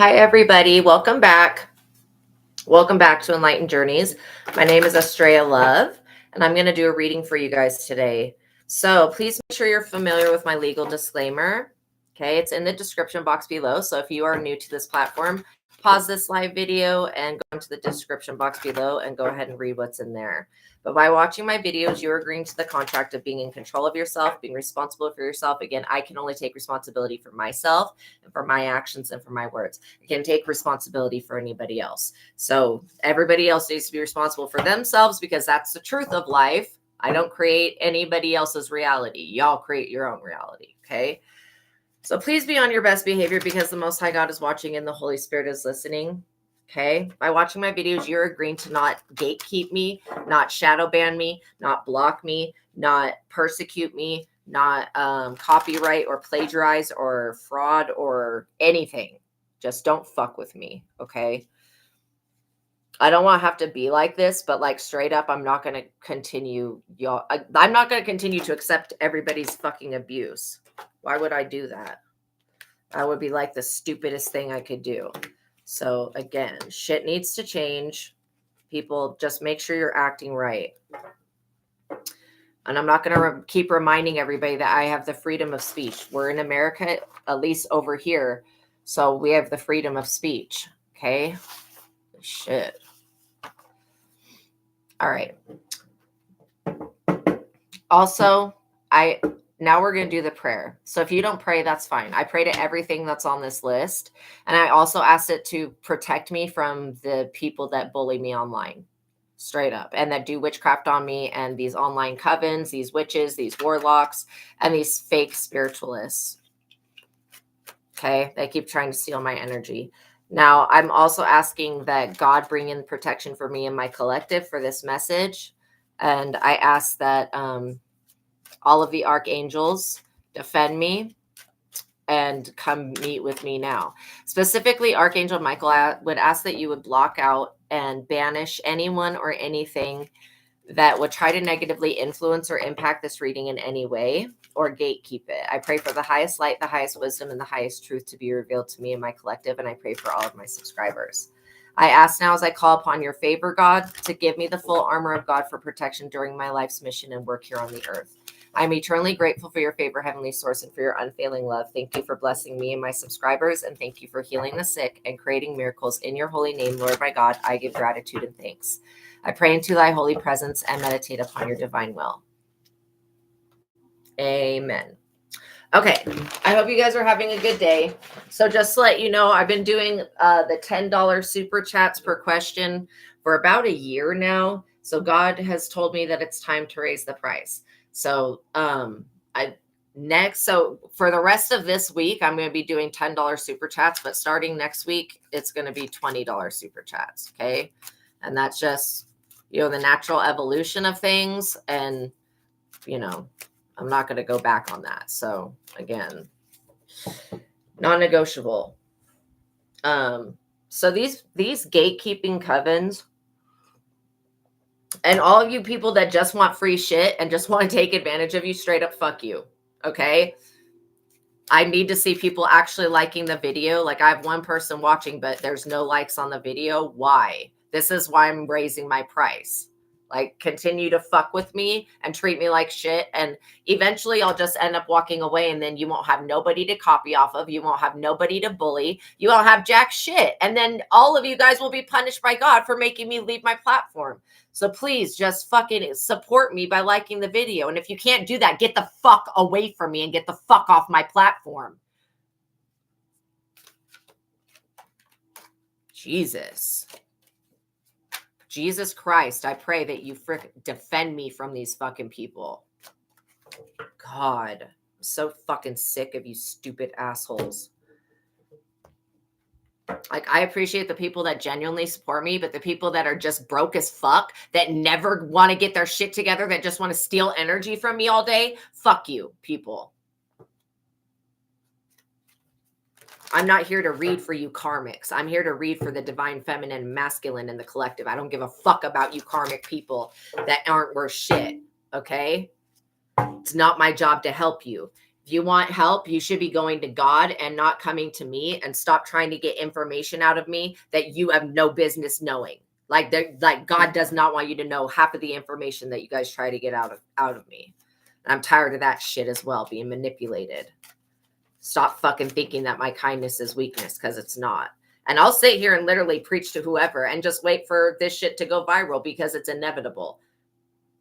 Hi, everybody. Welcome back. Welcome back to Enlightened Journeys. My name is Astraea Love, and I'm going to do a reading for you guys today. So please make sure you're familiar with my legal disclaimer. Okay, it's in the description box below. So if you are new to this platform, pause this live video and go into the description box below and go ahead and read what's in there. But by watching my videos, you're agreeing to the contract of being in control of yourself, being responsible for yourself. Again, I can only take responsibility for myself and for my actions and for my words. I can't take responsibility for anybody else. So everybody else needs to be responsible for themselves because that's the truth of life. I don't create anybody else's reality. Y'all create your own reality, okay? So please be on your best behavior because the Most High God is watching and the Holy Spirit is listening. Okay. By watching my videos, you're agreeing to not gatekeep me, not shadow ban me, not block me, not persecute me, not copyright or plagiarize or fraud or anything. Just don't fuck with me. Okay. I don't want to have to be like this, but like straight up, I'm not going to continue. I'm not going to continue to accept everybody's fucking abuse. Why would I do that? That would be like the stupidest thing I could do. So again, shit needs to change. People, just make sure you're acting right. And I'm not going to keep reminding everybody that I have the freedom of speech. We're in America, at least over here. So we have the freedom of speech. Okay. Shit. All right. Also, now we're going to do the prayer. So if you don't pray, that's fine. I pray to everything that's on this list. And I also asked it to protect me from the people that bully me online, straight up, and that do witchcraft on me, and these online covens, these witches, these warlocks, and these fake spiritualists. Okay. They keep trying to steal my energy. Now, I'm also asking that God bring in protection for me and my collective for this message. And I ask that all of the archangels defend me and come meet with me now. Specifically, Archangel Michael, I would ask that you would block out and banish anyone or anything that would try to negatively influence or impact this reading in any way or gatekeep it. I pray for the highest light, the highest wisdom, and the highest truth to be revealed to me and my collective, and I pray for all of my subscribers. I ask now as I call upon your favor, God, to give me the full armor of God for protection during my life's mission and work here on the earth. I'm eternally grateful for your favor, Heavenly Source, and for your unfailing love. Thank you for blessing me and my subscribers, and thank you for healing the sick and creating miracles in your holy name, Lord my God. I give gratitude and thanks. I pray into thy holy presence and meditate upon your divine will. Amen. Okay, I hope you guys are having a good day. So just to let you know, I've been doing the $10 super chats per question for about a year now. So God has told me that it's time to raise the price. So so for the rest of this week, I'm going to be doing $10 super chats, but starting next week, it's going to be $20 super chats. Okay. And that's just, the natural evolution of things. And, I'm not going to go back on that. So again, non-negotiable. So these gatekeeping covens and all of you people that just want free shit and just want to take advantage of you, straight up, fuck you. Okay. I need to see people actually liking the video. Like I have one person watching, but there's no likes on the video. Why? This is why I'm raising my price. Like, continue to fuck with me and treat me like shit. And eventually I'll just end up walking away, and then you won't have nobody to copy off of. You won't have nobody to bully. You won't have jack shit. And then all of you guys will be punished by God for making me leave my platform. So please just fucking support me by liking the video. And if you can't do that, get the fuck away from me and get the fuck off my platform. Jesus Christ, I pray that you defend me from these fucking people. God, I'm so fucking sick of you stupid assholes. Like, I appreciate the people that genuinely support me, but the people that are just broke as fuck, that never want to get their shit together, that just want to steal energy from me all day, fuck you, people. I'm not here to read for you karmics. I'm here to read for the divine feminine, masculine, and the collective. I don't give a fuck about you karmic people that aren't worth shit, okay? It's not my job to help you. If If you want help, you should be going to God and not coming to me, and stop trying to get information out of me that you have no business knowing. Like God does not want you to know half of the information that you guys try to get out of me. I'm tired of that shit as well, being manipulated. Stop fucking thinking that my kindness is weakness, because it's not. And I'll sit here and literally preach to whoever and just wait for this shit to go viral, because it's inevitable.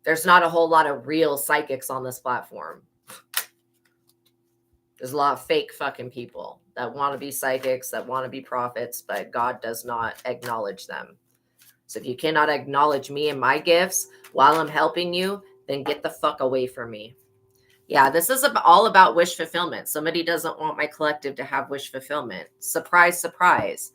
There's not a whole lot of real psychics on this platform. There's a lot of fake fucking people that want to be psychics, that want to be prophets, but God does not acknowledge them. So if you cannot acknowledge me and my gifts while I'm helping you, then get the fuck away from me. Yeah, this is all about wish fulfillment. Somebody doesn't want my collective to have wish fulfillment. Surprise, surprise.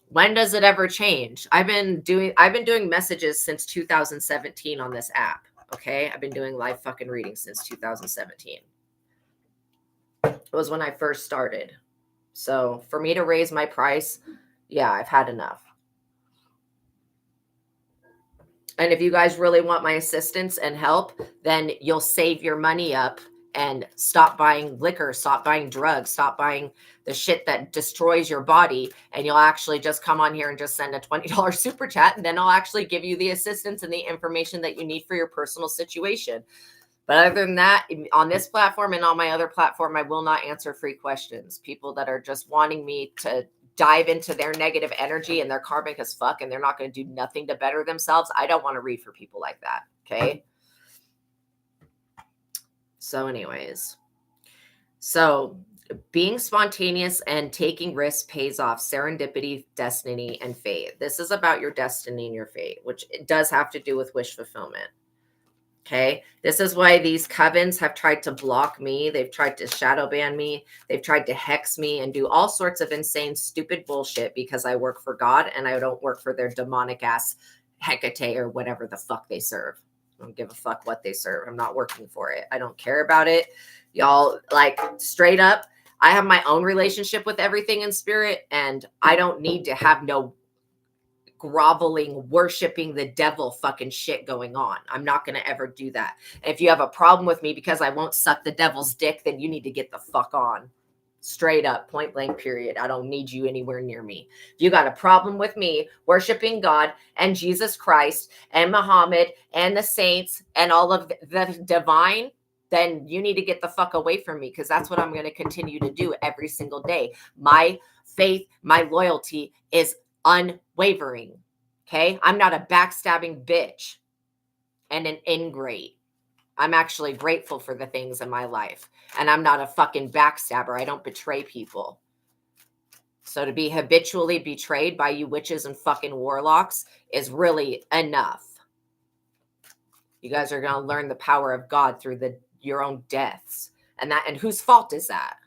When does it ever change? I've been doing messages since 2017 on this app. Okay, I've been doing live fucking readings since 2017. It was when I first started. So for me to raise my price, yeah, I've had enough. And if you guys really want my assistance and help, then you'll save your money up and stop buying liquor, stop buying drugs, stop buying the shit that destroys your body. And you'll actually just come on here and just send a $20 super chat. And then I'll actually give you the assistance and the information that you need for your personal situation. But other than that, on this platform and on my other platform, I will not answer free questions. People that are just wanting me to dive into their negative energy and they're karmic as fuck and they're not going to do nothing to better themselves. I don't want to read for people like that. Okay. So anyways, so being spontaneous and taking risks pays off. Serendipity, destiny, and fate. This is about your destiny and your fate, which it does have to do with wish fulfillment. Okay. This is why these covens have tried to block me. They've tried to shadow ban me. They've tried to hex me and do all sorts of insane, stupid bullshit, because I work for God and I don't work for their demonic ass Hecate or whatever the fuck they serve. I don't give a fuck what they serve. I'm not working for it. I don't care about it. Y'all, like, straight up, I have my own relationship with everything in spirit, and I don't need to have no groveling, worshiping the devil fucking shit going on. I'm not going to ever do that. And if you have a problem with me because I won't suck the devil's dick, then you need to get the fuck on. Straight up, point blank, period. I don't need you anywhere near me. If you got a problem with me worshiping God and Jesus Christ and Muhammad and the saints and all of the divine, then you need to get the fuck away from me, because that's what I'm going to continue to do every single day. My faith, my loyalty is unwavering. Okay. I'm not a backstabbing bitch and an ingrate. I'm actually grateful for the things in my life, and I'm not a fucking backstabber. I don't betray people. So to be habitually betrayed by you witches and fucking warlocks is really enough. You guys are going to learn the power of God through your own deaths. And whose fault is that?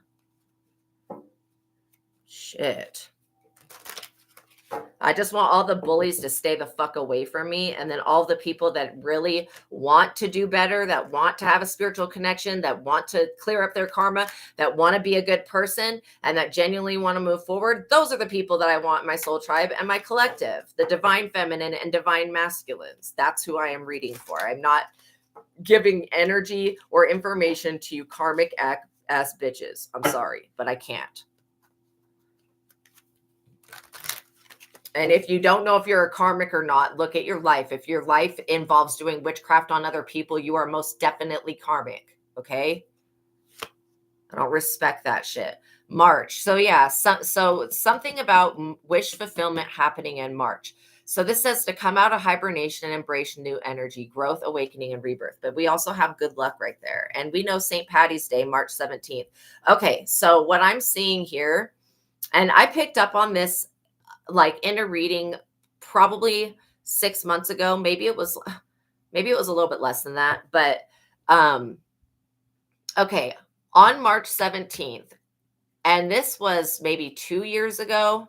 Shit. I just want all the bullies to stay the fuck away from me. And then all the people that really want to do better, that want to have a spiritual connection, that want to clear up their karma, that want to be a good person, and that genuinely want to move forward. Those are the people that I want in my soul tribe and my collective, the divine feminine and divine masculines. That's who I am reading for. I'm not giving energy or information to you karmic ass bitches. I'm sorry, but I can't. And if you don't know if you're a karmic or not, look at your life. If your life involves doing witchcraft on other people, you are most definitely karmic. Okay. I don't respect that shit. March. So yeah. So something about wish fulfillment happening in March. So this says to come out of hibernation and embrace new energy, growth, awakening, and rebirth. But we also have good luck right there. And we know St. Patty's Day, March 17th. Okay. So what I'm seeing here, and I picked up on this like in a reading probably 6 months ago. Maybe it was a little bit less than that, but okay, on March 17th, and this was maybe 2 years ago,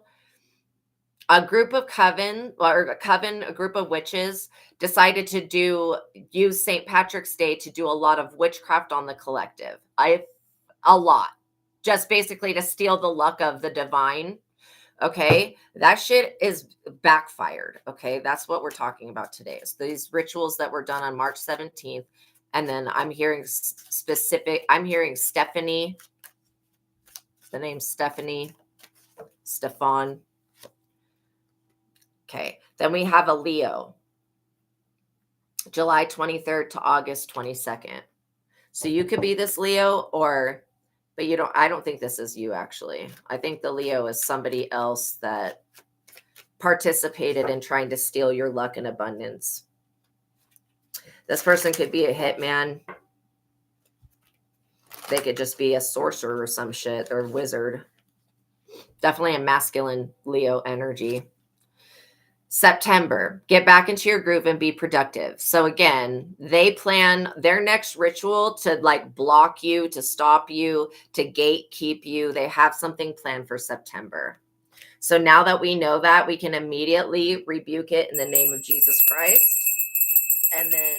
a group of a group of witches decided to use St. Patrick's Day to do a lot of witchcraft on the collective. A lot, just basically to steal the luck of the divine. Okay, that shit is backfired. Okay, that's what we're talking about today. It's these rituals that were done on March 17th And then I'm hearing I'm hearing Stephanie. The name Stephanie. Stefan. Okay. Then we have a Leo. July 23rd to August 22nd. So you could be this Leo but I don't think this is you actually. I think the Leo is somebody else that participated in trying to steal your luck and abundance. This person could be a hitman. They could just be a sorcerer or some shit or wizard. Definitely a masculine Leo energy. September, get back into your groove and be productive. So again, they plan their next ritual to like block you, to stop you, to gatekeep you. They have something planned for September. So now that we know that, we can immediately rebuke it in the name of Jesus Christ. And then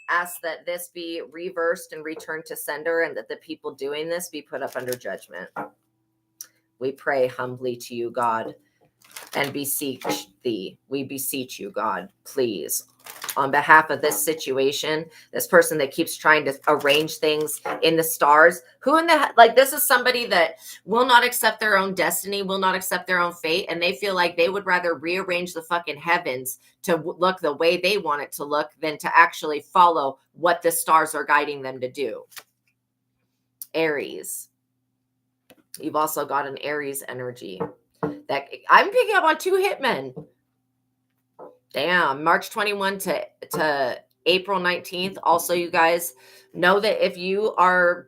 ask that this be reversed and returned to sender, and that the people doing this be put up under judgment. We pray humbly to you, God, and beseech thee. We beseech you, God, please, on behalf of this situation, this person that keeps trying to arrange things in the stars, this is somebody that will not accept their own destiny, will not accept their own fate. And they feel like they would rather rearrange the fucking heavens to look the way they want it to look than to actually follow what the stars are guiding them to do. Aries. You've also got an Aries energy. That I'm picking up on 2 hitmen. Damn, March 21 to April 19th. Also, you guys know that if you are,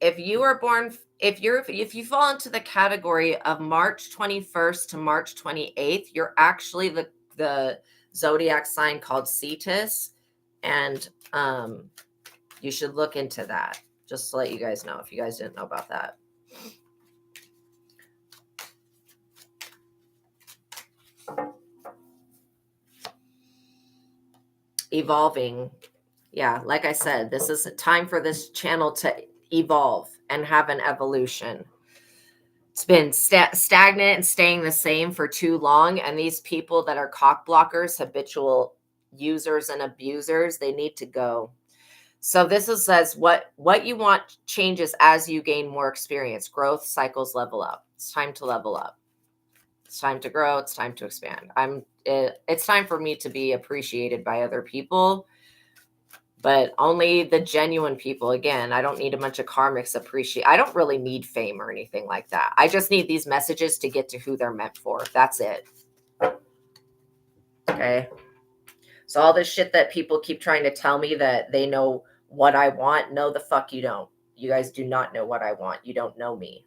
if you are born, if you fall into the category of March 21st to March 28th, you're actually the zodiac sign called Cetus, and you should look into that. Just to let you guys know if you guys didn't know about that. Evolving. Yeah, like I said, this is a time for this channel to evolve and have an evolution. It's been stagnant and staying the same for too long. And these people that are cock blockers, habitual users and abusers, they need to go. So this says what you want changes as you gain more experience. Growth cycles level up. It's time to level up. It's time to grow. It's time to expand. It's time for me to be appreciated by other people, but only the genuine people. Again, I don't need a bunch of karmics appreciate. I don't really need fame or anything like that. I just need these messages to get to who they're meant for. That's it. Okay. So all this shit that people keep trying to tell me that they know what I want. No, the fuck you don't. You guys do not know what I want. You don't know me.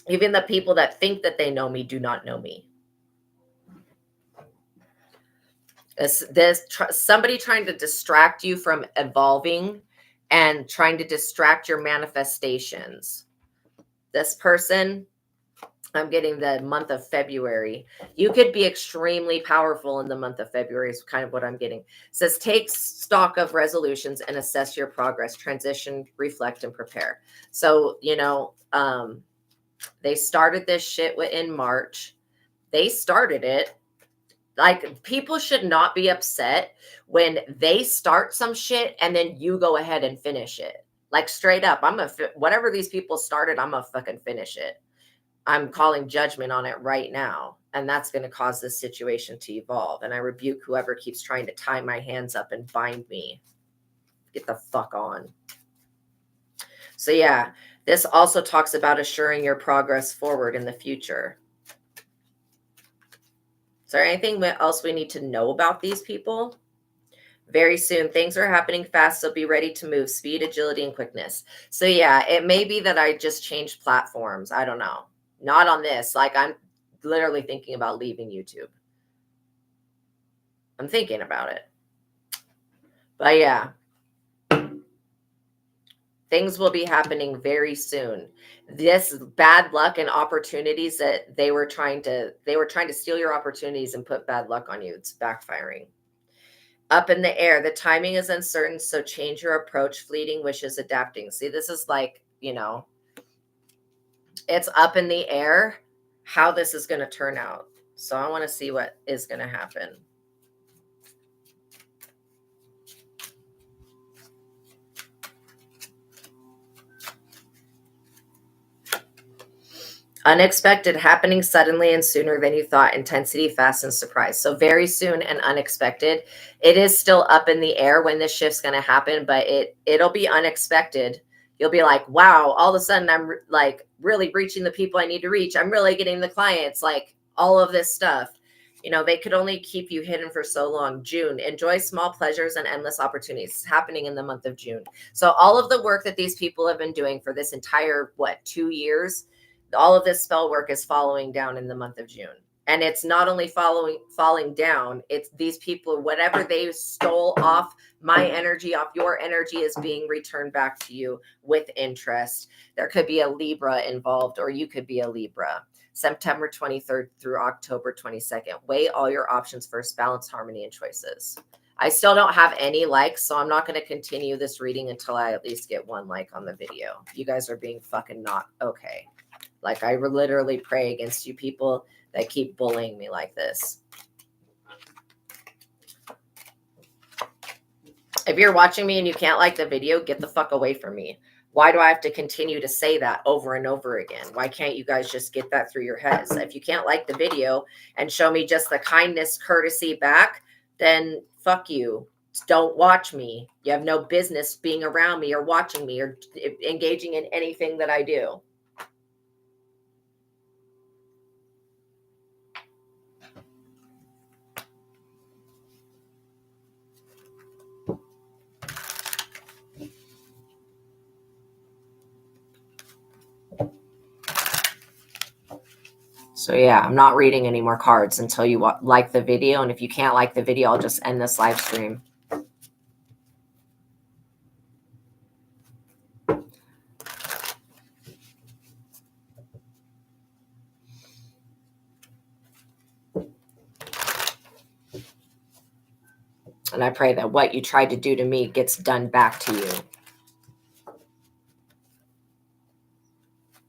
Even the people that think that they know me do not know me. There's somebody trying to distract you from evolving and trying to distract your manifestations. This person, I'm getting the month of February. You could be extremely powerful in the month of February is kind of what I'm getting. It says, take stock of resolutions and assess your progress, transition, reflect, and prepare. So, they started this shit in March. They started it. Like, people should not be upset when they start some shit and then you go ahead and finish it. Like, straight up, whatever these people started, I'm gonna fucking finish it. I'm calling judgment on it right now. And that's going to cause this situation to evolve. And I rebuke whoever keeps trying to tie my hands up and bind me. Get the fuck on. So yeah, this also talks about assuring your progress forward in the future. Is there anything else we need to know about these people? Very soon, things are happening fast, so be ready to move. Speed, agility, and quickness. So yeah, it may be that I just changed platforms. I don't know. Not on this. Like, I'm literally thinking about leaving YouTube. I'm thinking about it. But yeah, things will be happening very soon. This bad luck and opportunities that they were trying to steal your opportunities and put bad luck on you. It's backfiring. Up in the air, the timing is uncertain, so change your approach. Fleeting wishes, adapting. See, this is like, it's up in the air how this is going to turn out. So I want to see what is going to happen. Unexpected, happening suddenly and sooner than you thought. Intensity, fast, and surprise. So very soon and unexpected. It is still up in the air when this shift's going to happen, but it'll be unexpected. You'll be like, wow, all of a sudden I'm like really reaching the people I need to reach. I'm really getting the clients, like all of this stuff. You know, they could only keep you hidden for so long. June, enjoy small pleasures and endless opportunities happening in the month of June. So all of the work that these people have been doing for this entire, 2 years, all of this spell work is following down in the month of June. And it's not only falling down, it's these people, whatever they stole off my energy, off your energy, is being returned back to you with interest. There could be a Libra involved, or you could be a Libra. September 23rd through October 22nd. Weigh all your options first, balance, harmony, and choices. I still don't have any likes, so I'm not going to continue this reading until I at least get 1 like on the video. You guys are being fucking not okay. Like, I literally pray against you people that keep bullying me like this. If you're watching me and you can't like the video, get the fuck away from me. Why do I have to continue to say that over and over again? Why can't you guys just get that through your heads? If you can't like the video and show me just the kindness, courtesy back, then fuck you. Don't watch me. You have no business being around me or watching me or engaging in anything that I do. So yeah, I'm not reading any more cards until you like the video. And if you can't like the video, I'll just end this live stream. And I pray that what you tried to do to me gets done back to you.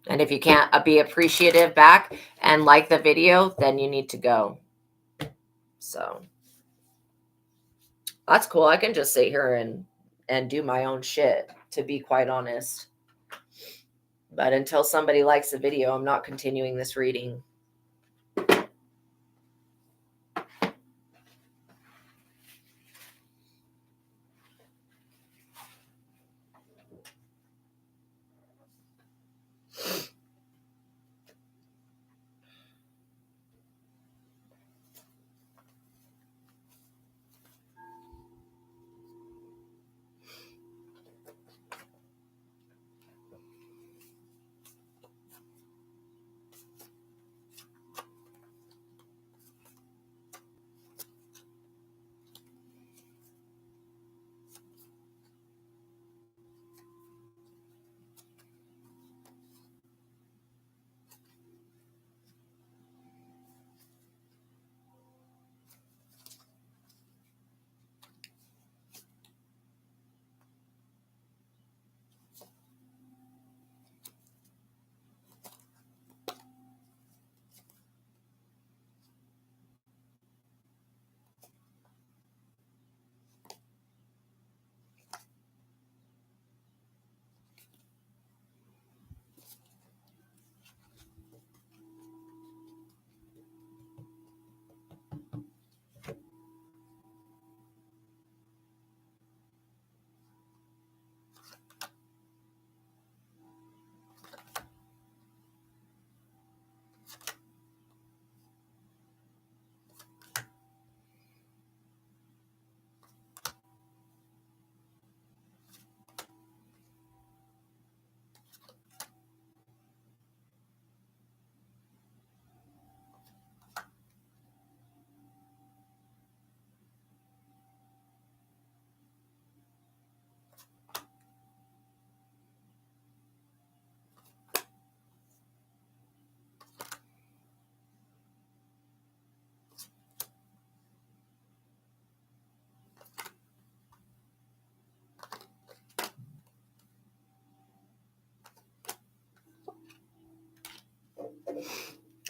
And if you can't be appreciative back and like the video, then you need to go. So that's cool. I can just sit here and do my own shit, to be quite honest. But until somebody likes the video, I'm not continuing this reading.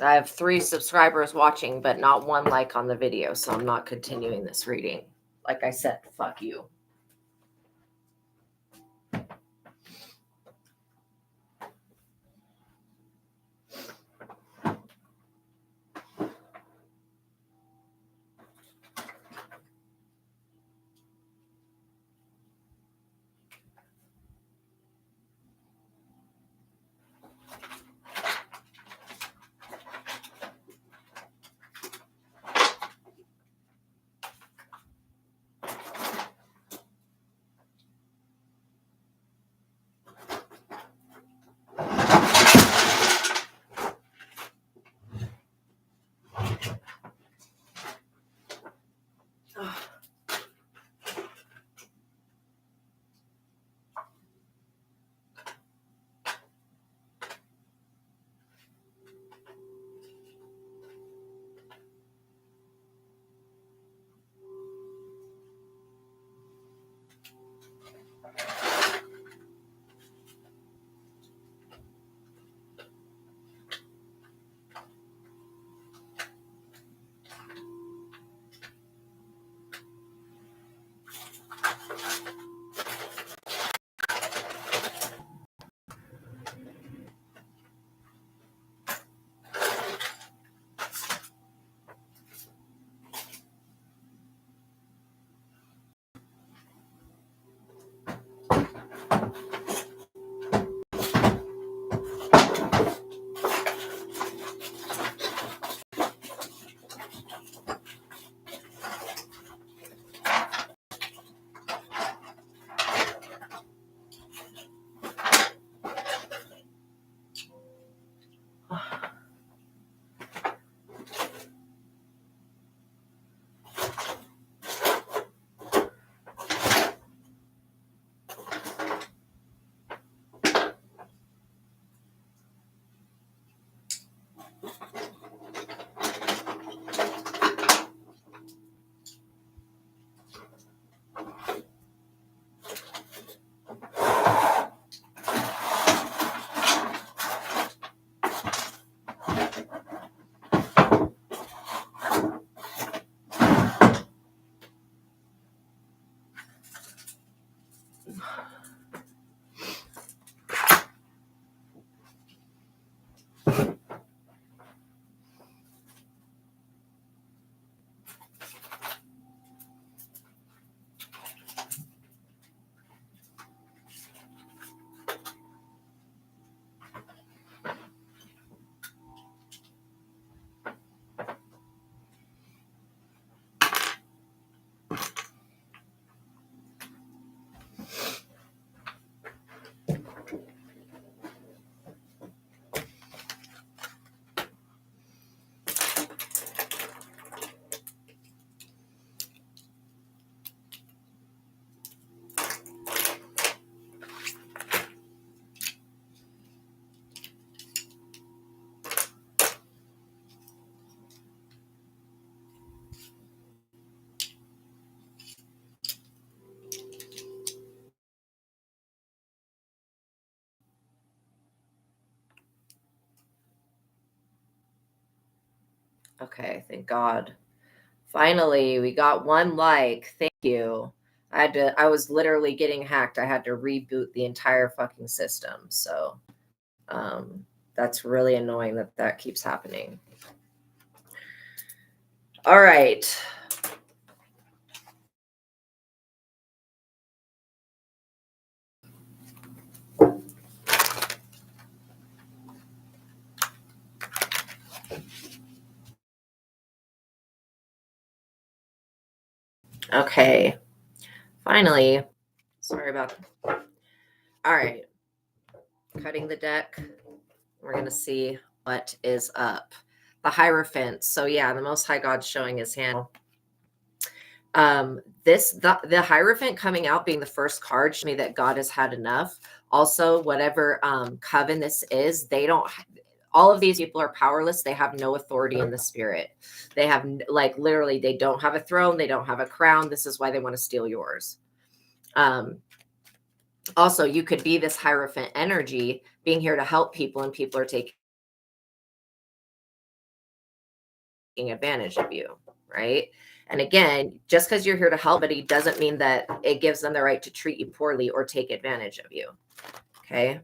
I have 3 subscribers watching, but not 1 like on the video, so I'm not continuing this reading. Like I said, fuck you. Okay, thank God. Finally, we got 1 like. Thank you. I was literally getting hacked. I had to reboot the entire fucking system. So, that's really annoying that that keeps happening. All right. Okay. Finally. Sorry about that. All right. Cutting the deck. We're going to see what is up. The Hierophant. So yeah, the Most High God's showing his hand. The Hierophant coming out being the first card shows me that God has had enough. Also, whatever coven this is, they don't. All of these people are powerless. They have no authority in the spirit. They have, like, literally, they don't have a throne. They don't have a crown. This is why they want to steal yours. Also, you could be this Hierophant energy being here to help people, and people are taking taking advantage of you, right? And again, just because you're here to help somebody doesn't mean that it gives them the right to treat you poorly or take advantage of you. Okay.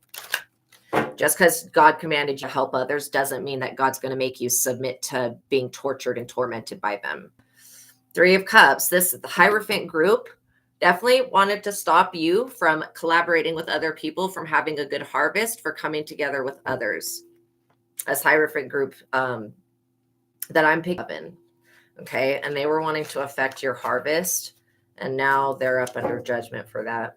Just because God commanded you to help others doesn't mean that God's going to make you submit to being tortured and tormented by them. 3 of Cups, this the Hierophant group definitely wanted to stop you from collaborating with other people, from having a good harvest, for coming together with others. As Hierophant group that I'm picking up in. Okay. And they were wanting to affect your harvest. And now they're up under judgment for that.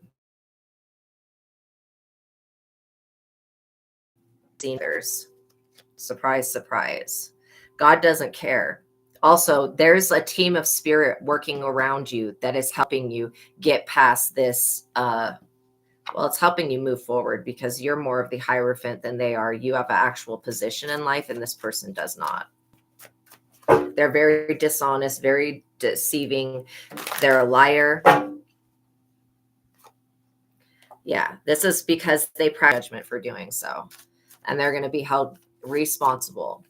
Surprise, surprise. God doesn't care. Also, there's a team of spirit working around you that is helping you get past this. Well, it's helping you move forward because you're more of the Hierophant than they are. You have an actual position in life, and this person does not. They're very dishonest, very deceiving. They're a liar. Yeah, this is because they practice judgment for doing so. And they're going to be held responsible.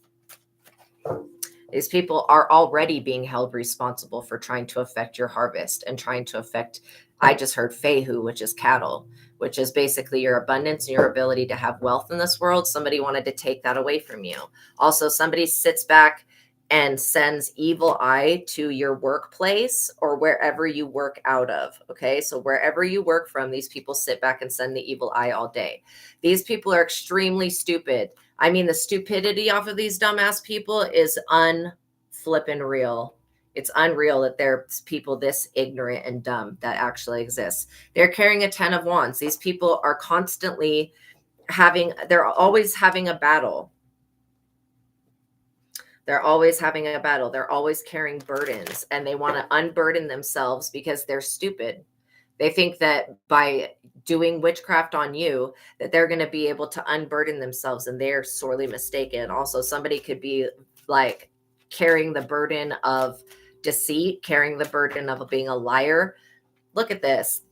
These people are already being held responsible for trying to affect your harvest and trying to affect, I just heard Fehu, which is cattle, which is basically your abundance and your ability to have wealth in this world. Somebody wanted to take that away from you. Also, somebody sits back and sends evil eye to your workplace or wherever you work out of. Okay. So wherever you work from, these people sit back and send the evil eye all day. These people are extremely stupid. I mean, the stupidity off of these dumbass people is unflippin' real. It's unreal that there's people this ignorant and dumb that actually exists. They're carrying a 10 of Wands. These people are constantly they're always having a battle. They're always having a battle. They're always carrying burdens, and they want to unburden themselves because they're stupid. They think that by doing witchcraft on you, that they're going to be able to unburden themselves, and they're sorely mistaken. Also, somebody could be like carrying the burden of deceit, carrying the burden of being a liar. Look at this.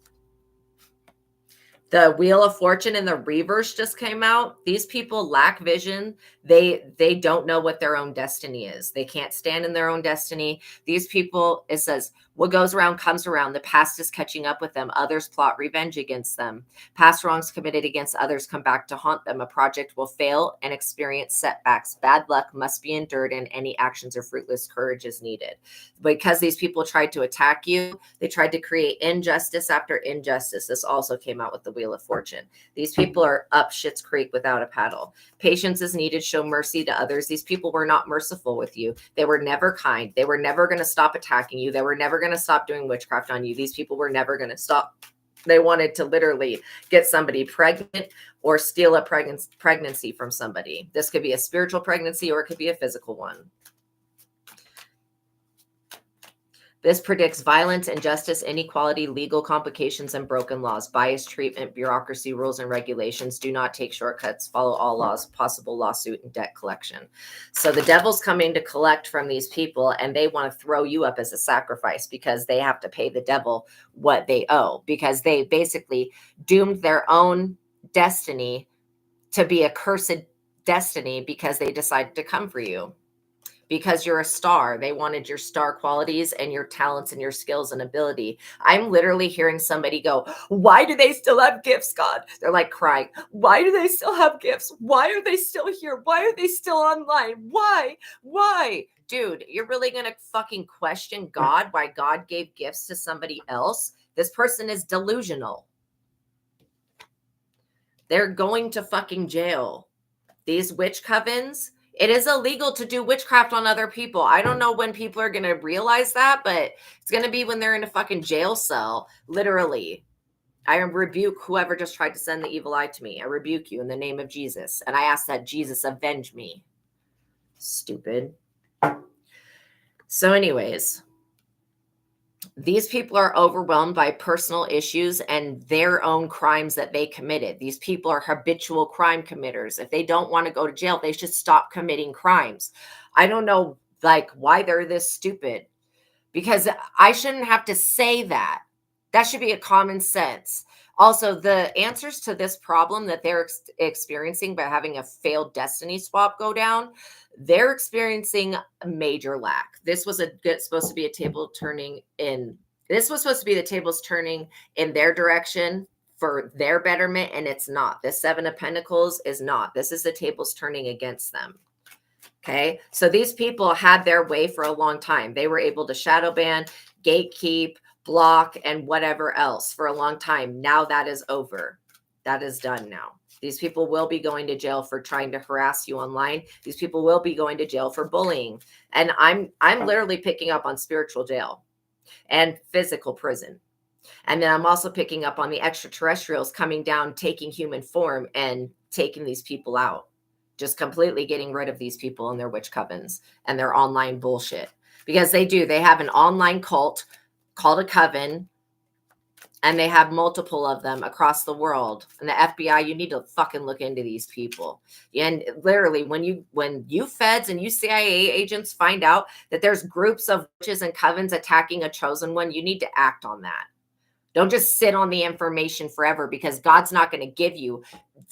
The Wheel of Fortune in the reverse just came out. These people lack vision. They don't know what their own destiny is. They can't stand in their own destiny. These people, it says, what goes around comes around. The past is catching up with them. Others plot revenge against them. Past wrongs committed against others come back to haunt them. A project will fail and experience setbacks. Bad luck must be endured, and any actions or fruitless courage is needed. Because these people tried to attack you, they tried to create injustice after injustice. This also came out with the Wheel of Fortune. These people are up Schitt's Creek without a paddle. Patience is needed. Show mercy to others. These people were not merciful with you. They were never kind. They were never going to stop attacking you. They were never going to stop doing witchcraft on you. These people were never going to stop. They wanted to literally get somebody pregnant or steal a pregnancy from somebody. This could be a spiritual pregnancy or it could be a physical one. This predicts violence, injustice, inequality, legal complications, and broken laws. Biased treatment, bureaucracy, rules, and regulations. Do not take shortcuts. Follow all laws. Possible lawsuit and debt collection. So the devil's coming to collect from these people, and they want to throw you up as a sacrifice because they have to pay the devil what they owe, because they basically doomed their own destiny to be a cursed destiny because they decided to come for you. Because you're a star. They wanted your star qualities and your talents and your skills and ability. I'm literally hearing somebody go, why do they still have gifts, God? They're like crying. Why do they still have gifts? Why are they still here? Why are they still online? Why? Dude, you're really going to fucking question God, why God gave gifts to somebody else? This person is delusional. They're going to fucking jail. These witch covens, it is illegal to do witchcraft on other people. I don't know when people are going to realize that, but it's going to be when they're in a fucking jail cell, literally. I rebuke whoever just tried to send the evil eye to me. I rebuke you in the name of Jesus. And I ask that Jesus avenge me. Stupid. So anyways, these people are overwhelmed by personal issues and their own crimes that they committed. These people are habitual crime committers. If they don't want to go to jail, they should stop committing crimes. I don't know, like, why they're this stupid, because I shouldn't have to say that. That should be a common sense. Also, the answers to this problem that they're experiencing by having a failed destiny swap go down, they're experiencing a major lack. This was supposed to be a table turning in. This was supposed to be the tables turning in their direction for their betterment, and it's not. The Seven of Pentacles is not. This is the tables turning against them. Okay, so these people had their way for a long time. They were able to shadow ban, gatekeep, block, and whatever else for a long time. Now that is over. That is done now. These people will be going to jail for trying to harass you online. These people will be going to jail for bullying. And I'm literally picking up on spiritual jail and physical prison. And then I'm also picking up on the extraterrestrials coming down, taking human form and taking these people out. Just completely getting rid of these people and their witch covens and their online bullshit. Because they do. They have an online cult called a coven, and they have multiple of them across the world. And the FBI, you need to fucking look into these people. And literally, when you feds and you CIA agents find out that there's groups of witches and covens attacking a chosen one, you need to act on that. Don't just sit on the information forever, because God's not going to give you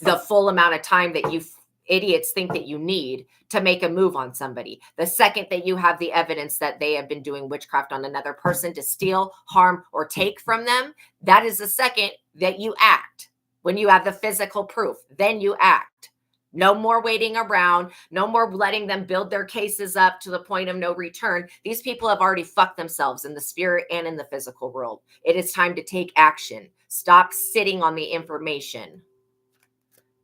the full amount of time that you idiots think that you need to make a move on somebody. The second that you have the evidence that they have been doing witchcraft on another person to steal, harm, or take from them, that is the second that you act. When you have the physical proof, then you act. No more waiting around. No more letting them build their cases up to the point of no return. These people have already fucked themselves in the spirit and in the physical world. It is time to take action. Stop sitting on the information,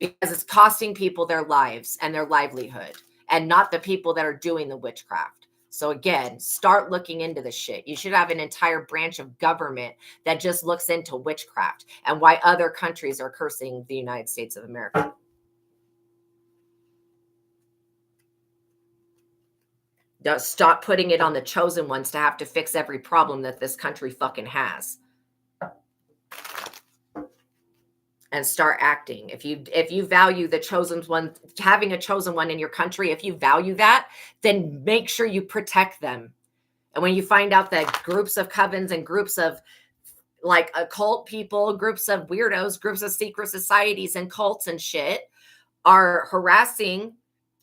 because it's costing people their lives and their livelihood, and not the people that are doing the witchcraft. So again, start looking into this shit. You should have an entire branch of government that just looks into witchcraft and why other countries are cursing the United States of America. Stop putting it on the chosen ones to have to fix every problem that this country fucking has. And start acting. If you value the chosen one, having a chosen one in your country, if you value that, then make sure you protect them. And when you find out that groups of covens and groups of like occult people, groups of weirdos, groups of secret societies and cults and shit are harassing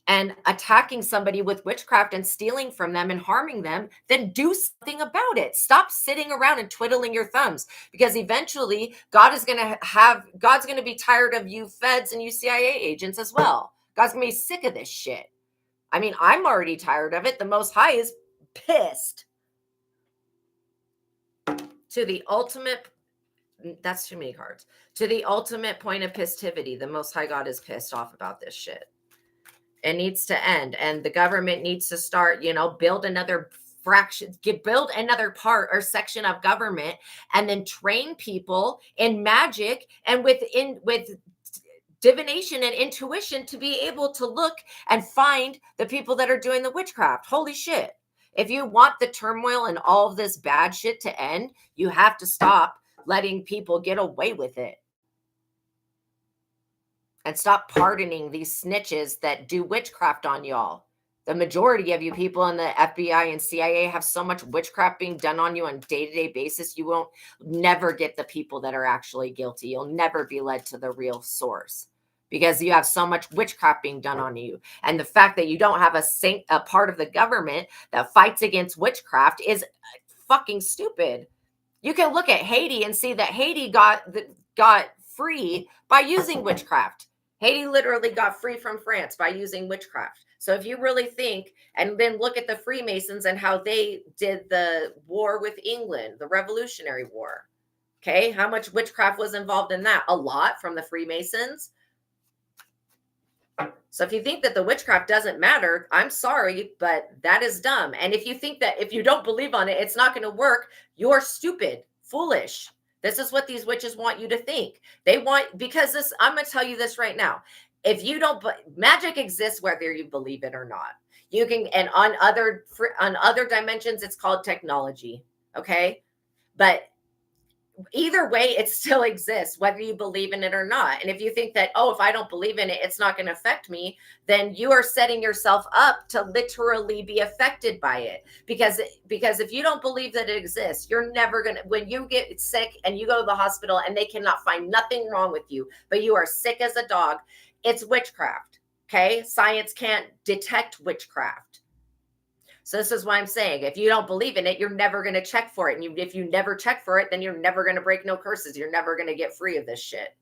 and attacking somebody with witchcraft and stealing from them and harming them, then do something about it. Stop sitting around and twiddling your thumbs, because eventually God's going to be tired of you feds and you CIA agents as well. God's going to be sick of this shit. I mean, I'm already tired of it. The Most High is pissed. To the ultimate, that's too many cards. To the ultimate point of pistivity, the Most High God is pissed off about this shit. It needs to end, and the government needs to start, build another fraction, build another part or section of government, and then train people in magic and with divination and intuition to be able to look and find the people that are doing the witchcraft. Holy shit. If you want the turmoil and all of this bad shit to end, you have to stop letting people get away with it. And stop pardoning these snitches that do witchcraft on y'all. The majority of you people in the FBI and CIA have so much witchcraft being done on you on a day-to-day basis, you won't never get the people that are actually guilty. You'll never be led to the real source, because you have so much witchcraft being done on you. And the fact that you don't have a part of the government that fights against witchcraft is fucking stupid. You can look at Haiti and see that Haiti got free by using witchcraft. Haiti literally got free from France by using witchcraft. So if you really think, and then look at the Freemasons and how they did the war with England, the Revolutionary War. Okay, how much witchcraft was involved in that? A lot from the Freemasons. So if you think that the witchcraft doesn't matter, I'm sorry, but that is dumb. And if you think that if you don't believe on it, it's not going to work, you're stupid, foolish. This is what these witches want you to think. They want, because this, I'm going to tell you this right now. If you don't, magic exists whether you believe it or not. You can, and on other dimensions, it's called technology. Okay. But either way, it still exists, whether you believe in it or not. And if you think that, oh, if I don't believe in it, it's not going to affect me, then you are setting yourself up to literally be affected by it. Because if you don't believe that it exists, you're never going to, when you get sick and you go to the hospital and they cannot find nothing wrong with you, but you are sick as a dog, it's witchcraft. Okay. Science can't detect witchcraft. So this is why I'm saying, if you don't believe in it, you're never going to check for it. And if you never check for it, then you're never going to break no curses. You're never going to get free of this shit.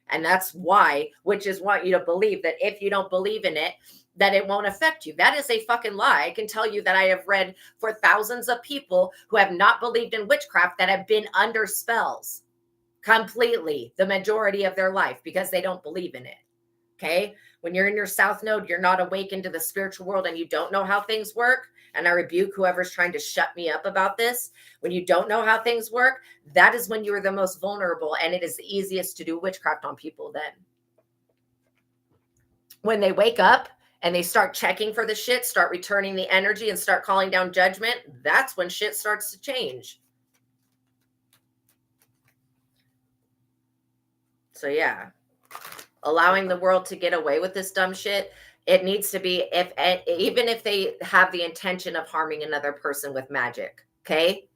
And that's why witches want you to believe that if you don't believe in it, that it won't affect you. That is a fucking lie. I can tell you that I have read for thousands of people who have not believed in witchcraft that have been under spells completely the majority of their life because they don't believe in it. Okay. When you're in your south node, you're not awakened to the spiritual world and you don't know how things work. And I rebuke whoever's trying to shut me up about this. When you don't know how things work, that is when you are the most vulnerable. And it is the easiest to do witchcraft on people then. When they wake up and they start checking for the shit, start returning the energy and start calling down judgment, that's when shit starts to change. So yeah. Allowing the world to get away with this dumb shit, it needs to be, even if they have the intention of harming another person with magic. Okay.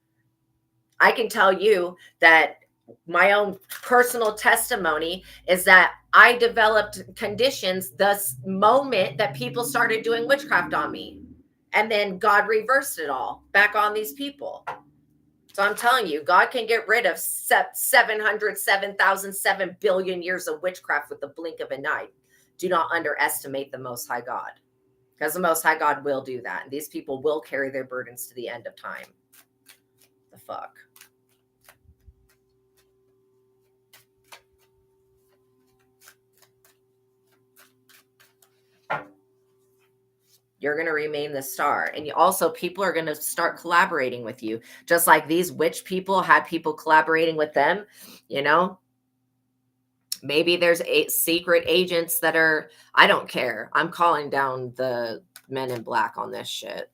I can tell you that my own personal testimony is that I developed conditions the moment that people started doing witchcraft on me. And then God reversed it all back on these people. So I'm telling you, God can get rid of 707 billion years of witchcraft with the blink of an eye. Do not underestimate the Most High God, because the Most High God will do that. And these people will carry their burdens to the end of time. The fuck? You're going to remain the star. And also people are going to start collaborating with you. Just like these witch people had people collaborating with them, you know, maybe there's secret agents that are, I don't care. I'm calling down the men in black on this shit.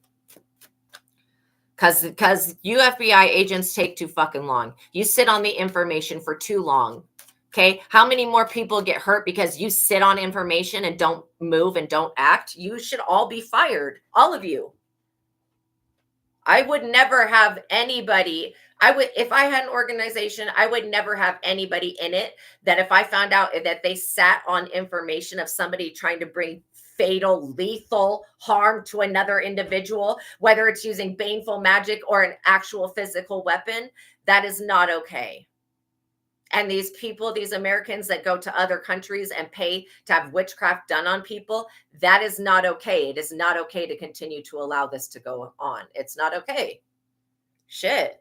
Because UFBI agents take too fucking long. You sit on the information for too long. Okay. How many more people get hurt because you sit on information and don't move and don't act? You should all be fired. All of you. I would never have anybody. If I had an organization, I would never have anybody in it that if I found out that they sat on information of somebody trying to bring fatal, lethal harm to another individual, whether it's using baneful magic or an actual physical weapon, that is not okay. And these people, these Americans that go to other countries and pay to have witchcraft done on people, that is not okay. It is not okay to continue to allow this to go on. It's not okay. Shit.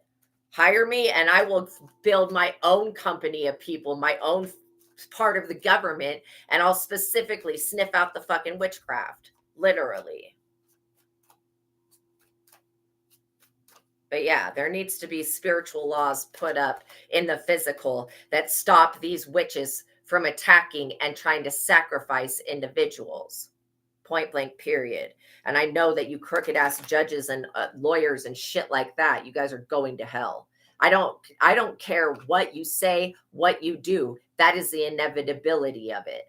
Hire me and I will build my own company of people, my own part of the government, and I'll specifically sniff out the fucking witchcraft. Literally. But yeah, there needs to be spiritual laws put up in the physical that stop these witches from attacking and trying to sacrifice individuals. Point blank, period. And I know that you crooked ass judges and lawyers and shit like that, you guys are going to hell. I don't care what you say, what you do. That is the inevitability of it.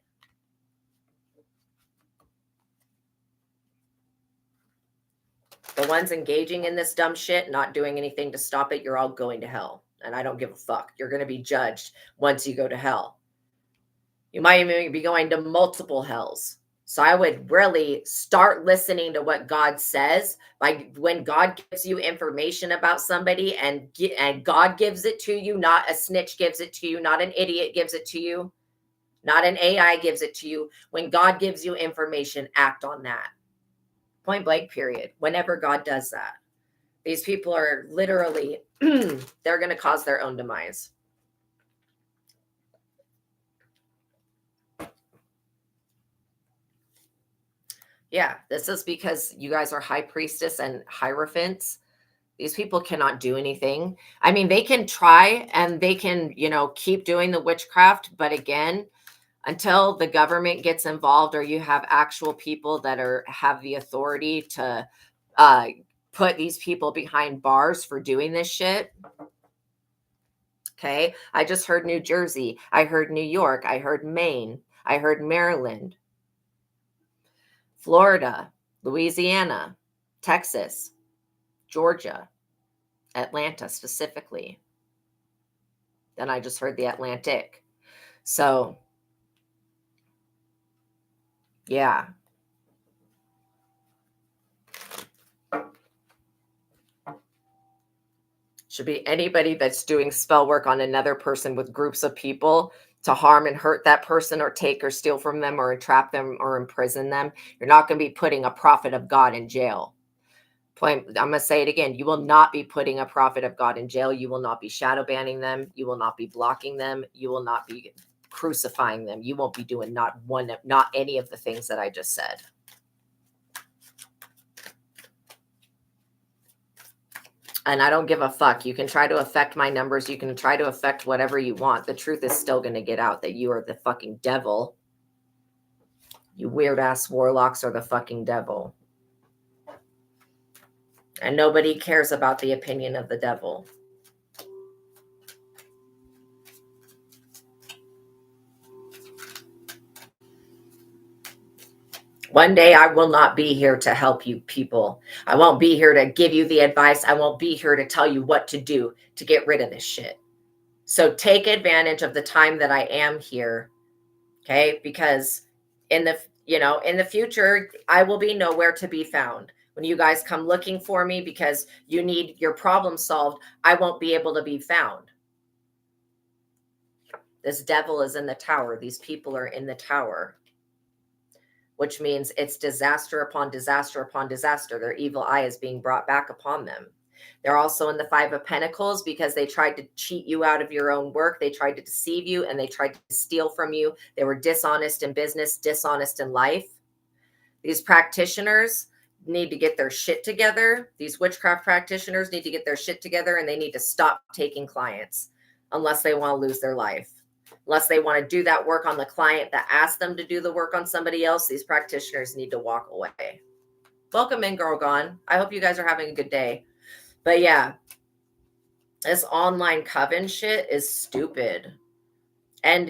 The ones engaging in this dumb shit, not doing anything to stop it, you're all going to hell. And I don't give a fuck. You're going to be judged once you go to hell. You might even be going to multiple hells. So I would really start listening to what God says. Like when God gives you information about somebody and God gives it to you, not a snitch gives it to you, not an idiot gives it to you, not an AI gives it to you. When God gives you information, act on that. Point blank, period. Whenever God does that. These people are literally, they're going to cause their own demise. Yeah, this is because you guys are high priestess and hierophants. These people cannot do anything. I mean, they can try and they can, keep doing the witchcraft. But again, until the government gets involved or you have actual people that have the authority to put these people behind bars for doing this shit. Okay. I just heard New Jersey. I heard New York. I heard Maine. I heard Maryland, Florida, Louisiana, Texas, Georgia, Atlanta specifically. Then I just heard the Atlantic. So, yeah. Should be anybody that's doing spell work on another person with groups of people to harm and hurt that person or take or steal from them or entrap them or imprison them. You're not going to be putting a prophet of God in jail. I'm going to say it again. You will not be putting a prophet of God in jail. You will not be shadow banning them. You will not be blocking them. You will not be crucifying them. You won't be doing not any of the things that I just said. And I don't give a fuck. You can try to affect my numbers. You can try to affect whatever you want. The truth is still going to get out that you are the fucking devil. You weird ass warlocks are the fucking devil. And nobody cares about the opinion of the devil. One day I will not be here to help you people. I won't be here to give you the advice. I won't be here to tell you what to do to get rid of this shit. So take advantage of the time that I am here. Okay? Because in the future, I will be nowhere to be found. When you guys come looking for me because you need your problem solved, I won't be able to be found. This devil is in the tower. These people are in the tower, which means it's disaster upon disaster upon disaster. Their evil eye is being brought back upon them. They're also in the Five of Pentacles because they tried to cheat you out of your own work. They tried to deceive you and they tried to steal from you. They were dishonest in business, dishonest in life. These practitioners need to get their shit together. These witchcraft practitioners need to get their shit together and they need to stop taking clients unless they want to lose their life. Unless they want to do that work on the client that asked them to do the work on somebody else, these practitioners need to walk away. Welcome in, Girl Gone. I hope you guys are having a good day. But yeah, this online coven shit is stupid. And,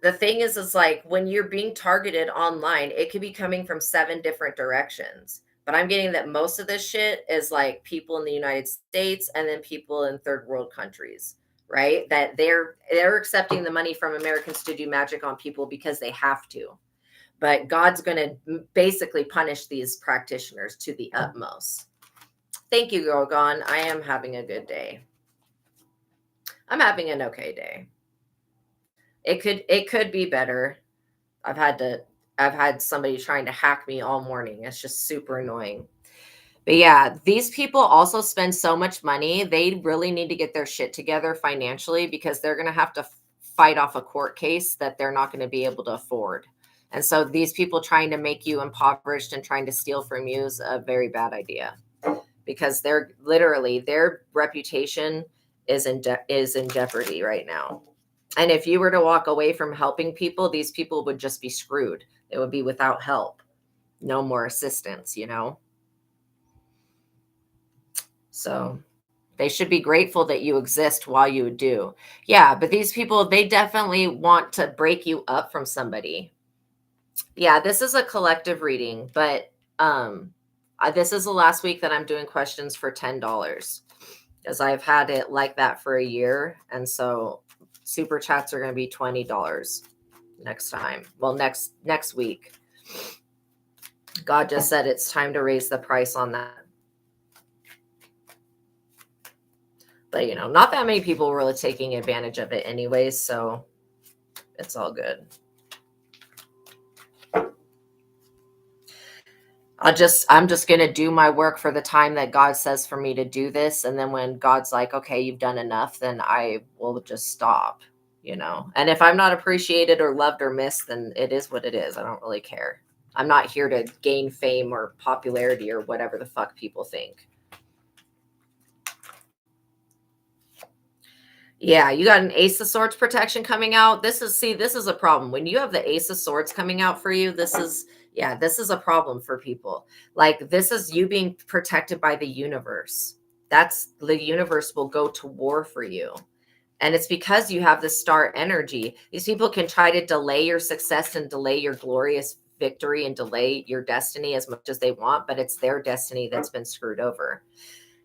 the thing is like when you're being targeted online, it could be coming from 7 different directions. But I'm getting that most of this shit is like people in the United States and then people in third world countries, right? That they're accepting the money from Americans to do magic on people because they have to. But God's going to basically punish these practitioners to the utmost. Thank you, Girl Gone. I am having a good day. I'm having an okay day. It could be better. I've had somebody trying to hack me all morning. It's just super annoying. But yeah, these people also spend so much money. They really need to get their shit together financially because they're going to have to fight off a court case that they're not going to be able to afford. And so these people trying to make you impoverished and trying to steal from you is a very bad idea because they're literally their reputation is in jeopardy right now. And if you were to walk away from helping people, these people would just be screwed. They would be without help. No more assistance, So they should be grateful that you exist while you do. Yeah, but these people, they definitely want to break you up from somebody. Yeah, this is a collective reading, but this is the last week that I'm doing questions for $10 because I've had it like that for a year. And so super chats are going to be $20 next time. Well, next week. God just said it's time to raise the price on that. But, not that many people were really taking advantage of it anyways, so it's all good. I'm just going to do my work for the time that God says for me to do this. And then when God's like, okay, you've done enough, then I will just stop, And if I'm not appreciated or loved or missed, then it is what it is. I don't really care. I'm not here to gain fame or popularity or whatever the fuck people think. Yeah, you got an Ace of Swords protection coming out. This is a problem. When you have the Ace of Swords coming out for you, this is a problem for people. Like this is you being protected by the universe. That's the universe will go to war for you. And it's because you have the star energy. These people can try to delay your success and delay your glorious victory and delay your destiny as much as they want, but it's their destiny that's been screwed over.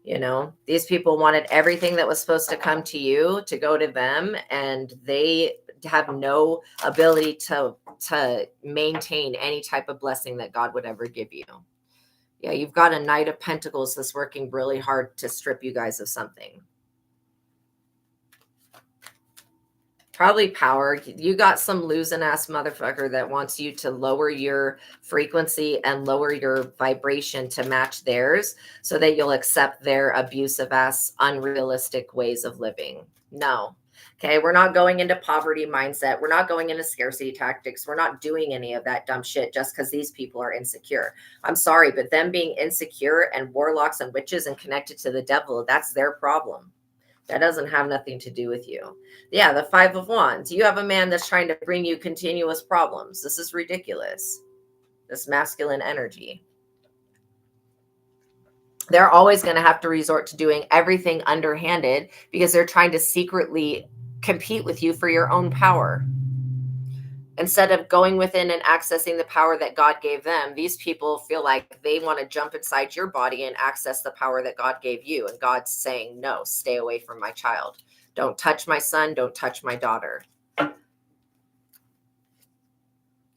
You know, these people wanted everything that was supposed to come to you to go to them, and they have no ability to maintain any type of blessing that God would ever give you. Yeah, you've got a Knight of Pentacles that's working really hard to strip you guys of something. Probably power. You got some losing ass motherfucker that wants you to lower your frequency and lower your vibration to match theirs so that you'll accept their abusive ass, unrealistic ways of living. No. Okay. We're not going into poverty mindset. We're not going into scarcity tactics. We're not doing any of that dumb shit just because these people are insecure. I'm sorry, but them being insecure and warlocks and witches and connected to the devil, that's their problem. That doesn't have nothing to do with you. Yeah, the Five of Wands. You have a man that's trying to bring you continuous problems. This is ridiculous. This masculine energy. They're always going to have to resort to doing everything underhanded because they're trying to secretly compete with you for your own power. Instead of going within and accessing the power that God gave them, these people feel like they want to jump inside your body and access the power that God gave you. And God's saying, no, stay away from my child. Don't touch my son. Don't touch my daughter.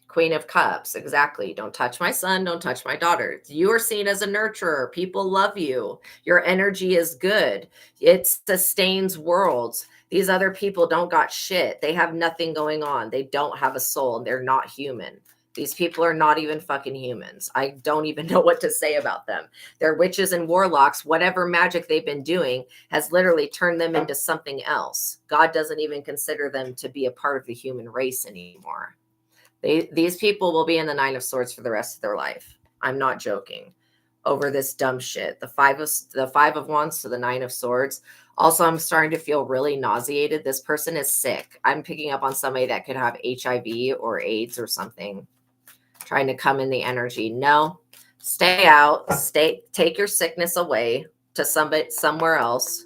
Queen of Cups. Exactly. Don't touch my son. Don't touch my daughter. You are seen as a nurturer. People love you. Your energy is good. It sustains worlds. These other people don't got shit. They have nothing going on. They don't have a soul. They're not human. These people are not even fucking humans. I don't even know what to say about them. They're witches and warlocks. Whatever magic they've been doing has literally turned them into something else. God doesn't even consider them to be a part of the human race anymore. These people will be in the Nine of Swords for the rest of their life. I'm not joking. Over this dumb shit. The Five of Wands to the Nine of Swords. Also, I'm starting to feel really nauseated. This person is sick. I'm picking up on somebody that could have HIV or AIDS or something. Trying to come in the energy. No. Stay out. Take your sickness away to somewhere else.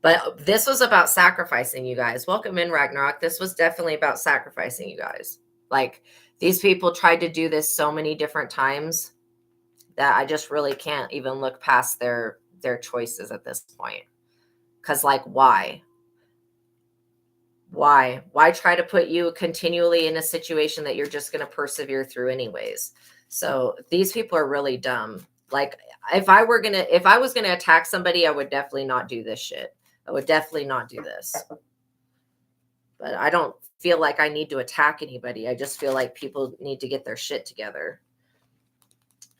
But this was about sacrificing, you guys. Welcome in, Ragnarok. This was definitely about sacrificing, you guys. Like, these people tried to do this so many different times that I just really can't even look past their choices at this point. Because, like, why? Why try to put you continually in a situation that you're just going to persevere through anyways? So these people are really dumb. Like, if I was going to attack somebody, I would definitely not do this shit. I would definitely not do this. But I don't feel like I need to attack anybody. I just feel like people need to get their shit together.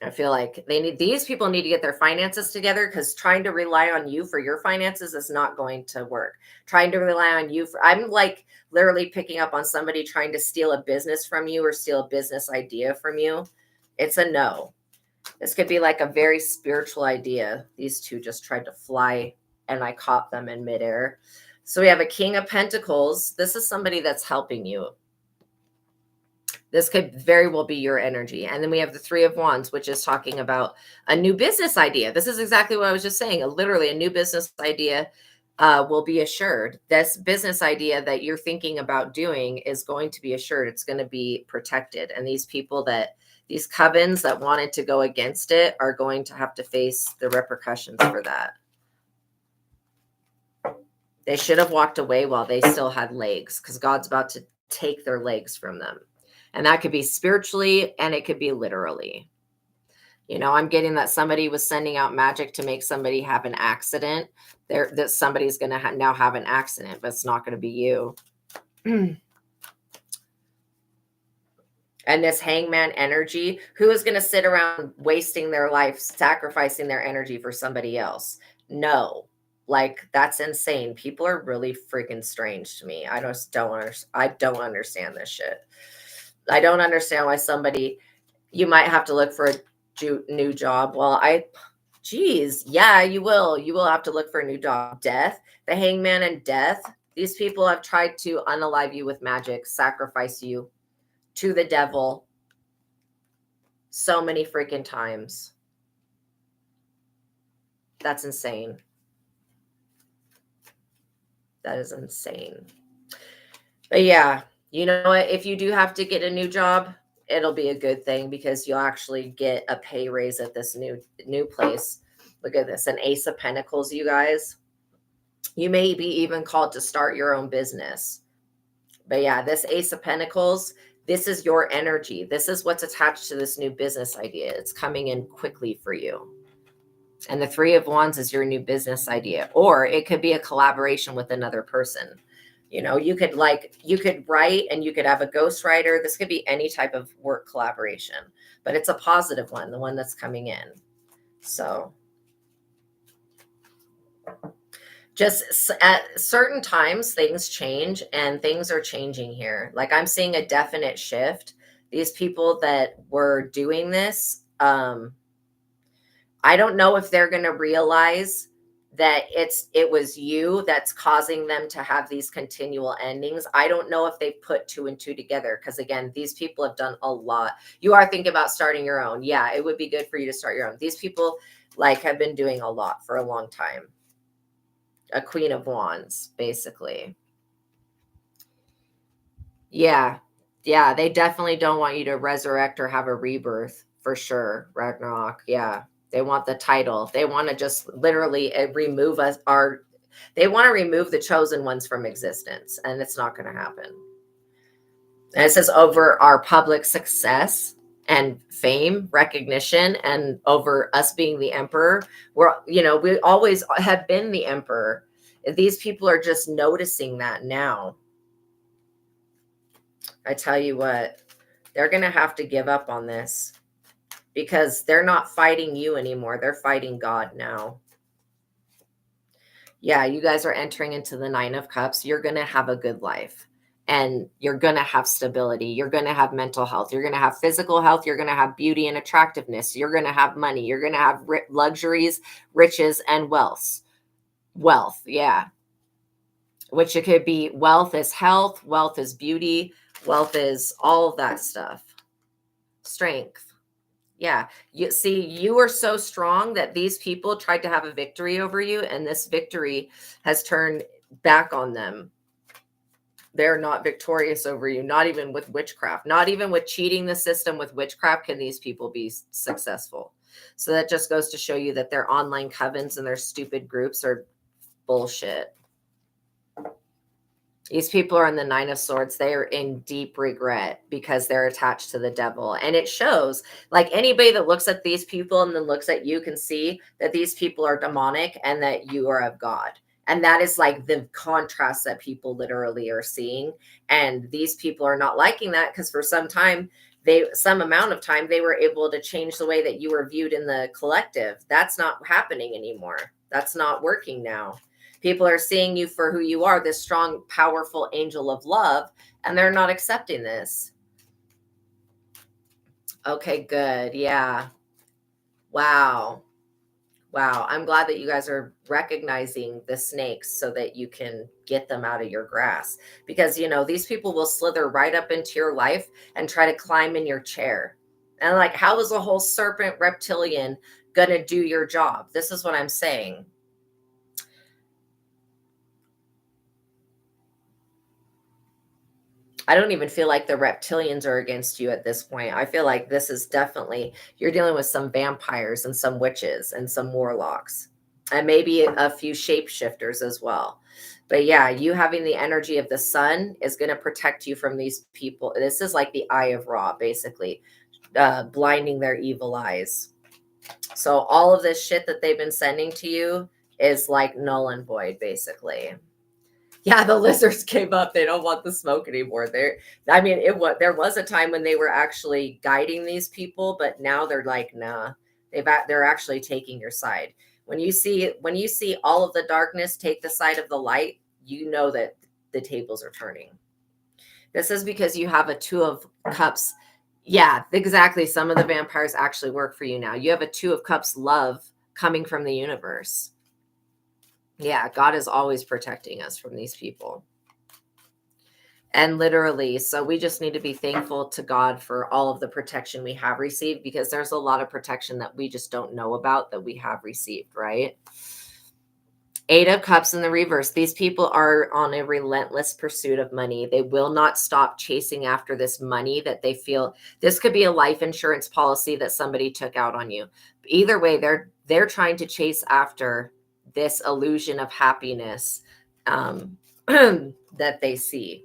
I feel like these people need to get their finances together, because trying to rely on you for your finances is not going to work. Trying to rely on you I'm like literally picking up on somebody trying to steal a business from you or steal a business idea from you. It's a no. This could be like a very spiritual idea. These two just tried to fly and I caught them in midair. So we have a King of Pentacles. This is somebody that's helping you. This could very well be your energy. And then we have the Three of Wands, which is talking about a new business idea. This is exactly what I was just saying. Literally, a new business idea will be assured. This business idea that you're thinking about doing is going to be assured. It's going to be protected. And these Covens that wanted to go against it are going to have to face the repercussions for that. They should have walked away while they still had legs, because God's about to take their legs from them. And that could be spiritually and it could be literally. You know, I'm getting that somebody was sending out magic to make somebody have an accident. That somebody's going to now have an accident, but it's not going to be you. And this Hangman energy, who is going to sit around wasting their life, sacrificing their energy for somebody else? No. Like, that's insane. People are really freaking strange to me. I don't understand this shit. I don't understand why you might have to look for a new job. Well, yeah, you will. You will have to look for a new job. Death, the Hangman and death. These people have tried to unalive you with magic, sacrifice you to the devil so many freaking times. That's insane. That is insane. But yeah, you know what? If you do have to get a new job, it'll be a good thing because you'll actually get a pay raise at this new place. Look at this, an Ace of Pentacles, you guys. You may be even called to start your own business. But yeah, this Ace of Pentacles, this is your energy. This is what's attached to this new business idea. It's coming in quickly for you. And the Three of Wands is your new business idea, or it could be a collaboration with another person. You know, you could write and you could have a ghostwriter. This could be any type of work collaboration, but it's a positive one, the one that's coming in. So just at certain times, things change, and things are changing here. Like I'm seeing a definite shift. These people that were doing this, I don't know if they're going to realize that it was you that's causing them to have these continual endings. I don't know if they've put two and two together, because again, these people have done a lot. You are thinking about starting your own. Yeah, it would be good for you to start your own. These people like have been doing a lot for a long time. A Queen of Wands, basically. Yeah. Yeah, they definitely don't want you to resurrect or have a rebirth, for sure. Ragnarok. Yeah. They want the title. They want to just literally remove us. They want to remove the chosen ones from existence, and it's not going to happen. And it says over our public success and fame, recognition, and over us being the emperor. We always have been the emperor. These people are just noticing that now. I tell you what, they're going to have to give up on this, because they're not fighting you anymore. They're fighting God now. Yeah, you guys are entering into the Nine of Cups. You're going to have a good life, and you're going to have stability. You're going to have mental health. You're going to have physical health. You're going to have beauty and attractiveness. You're going to have money. You're going to have luxuries, riches, and wealth. Wealth, yeah. Which it could be wealth is health, wealth is beauty, wealth is all of that stuff. Strength. Yeah. You see, you are so strong that these people tried to have a victory over you, and this victory has turned back on them. They're not victorious over you, not even with witchcraft, not even with cheating the system with witchcraft can these people be successful. So that just goes to show you that their online covens and their stupid groups are bullshit. These people are in the Nine of Swords. They are in deep regret because they're attached to the devil. And it shows, like anybody that looks at these people and then looks at you can see that these people are demonic and that you are of God. And that is like the contrast that people literally are seeing. And these people are not liking that, because for some amount of time, they were able to change the way that you were viewed in the collective. That's not happening anymore. That's not working now. People are seeing you for who you are, this strong, powerful angel of love, and they're not accepting this. Okay, good. Yeah. Wow. Wow. I'm glad that you guys are recognizing the snakes so that you can get them out of your grasp. Because, these people will slither right up into your life and try to climb in your chair. And like, how is a whole serpent reptilian going to do your job? This is what I'm saying. I don't even feel like the reptilians are against you at this point. I feel like this is definitely, you're dealing with some vampires and some witches and some warlocks, and maybe a few shapeshifters as well. But yeah, you having the energy of the sun is going to protect you from these people. This is like the eye of Ra, basically, blinding their evil eyes. So all of this shit that they've been sending to you is like null and void, basically. Yeah, the lizards came up. They don't want the smoke anymore. There was a time when they were actually guiding these people, but now they're like, nah. They're actually taking your side. When you see all of the darkness take the side of the light, you know that the tables are turning. This is because you have a Two of Cups. Yeah, exactly. Some of the vampires actually work for you now. You have a Two of Cups love coming from the universe. Yeah, God is always protecting us from these people. And literally, so we just need to be thankful to God for all of the protection we have received, because there's a lot of protection that we just don't know about that we have received, right? 8 of Cups in the reverse. These people are on a relentless pursuit of money. They will not stop chasing after this money that they feel. This could be a life insurance policy that somebody took out on you. Either way, they're trying to chase after this illusion of happiness that they see.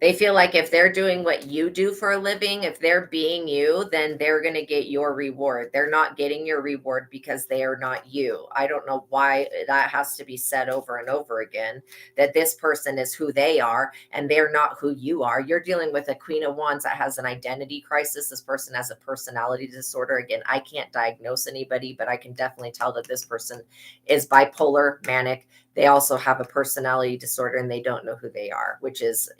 They feel like if they're doing what you do for a living, if they're being you, then they're going to get your reward. They're not getting your reward because they are not you. I don't know why that has to be said over and over again, that this person is who they are and they're not who you are. You're dealing with a Queen of Wands that has an identity crisis. This person has a personality disorder. Again, I can't diagnose anybody, but I can definitely tell that this person is bipolar, manic. They also have a personality disorder and they don't know who they are, which is,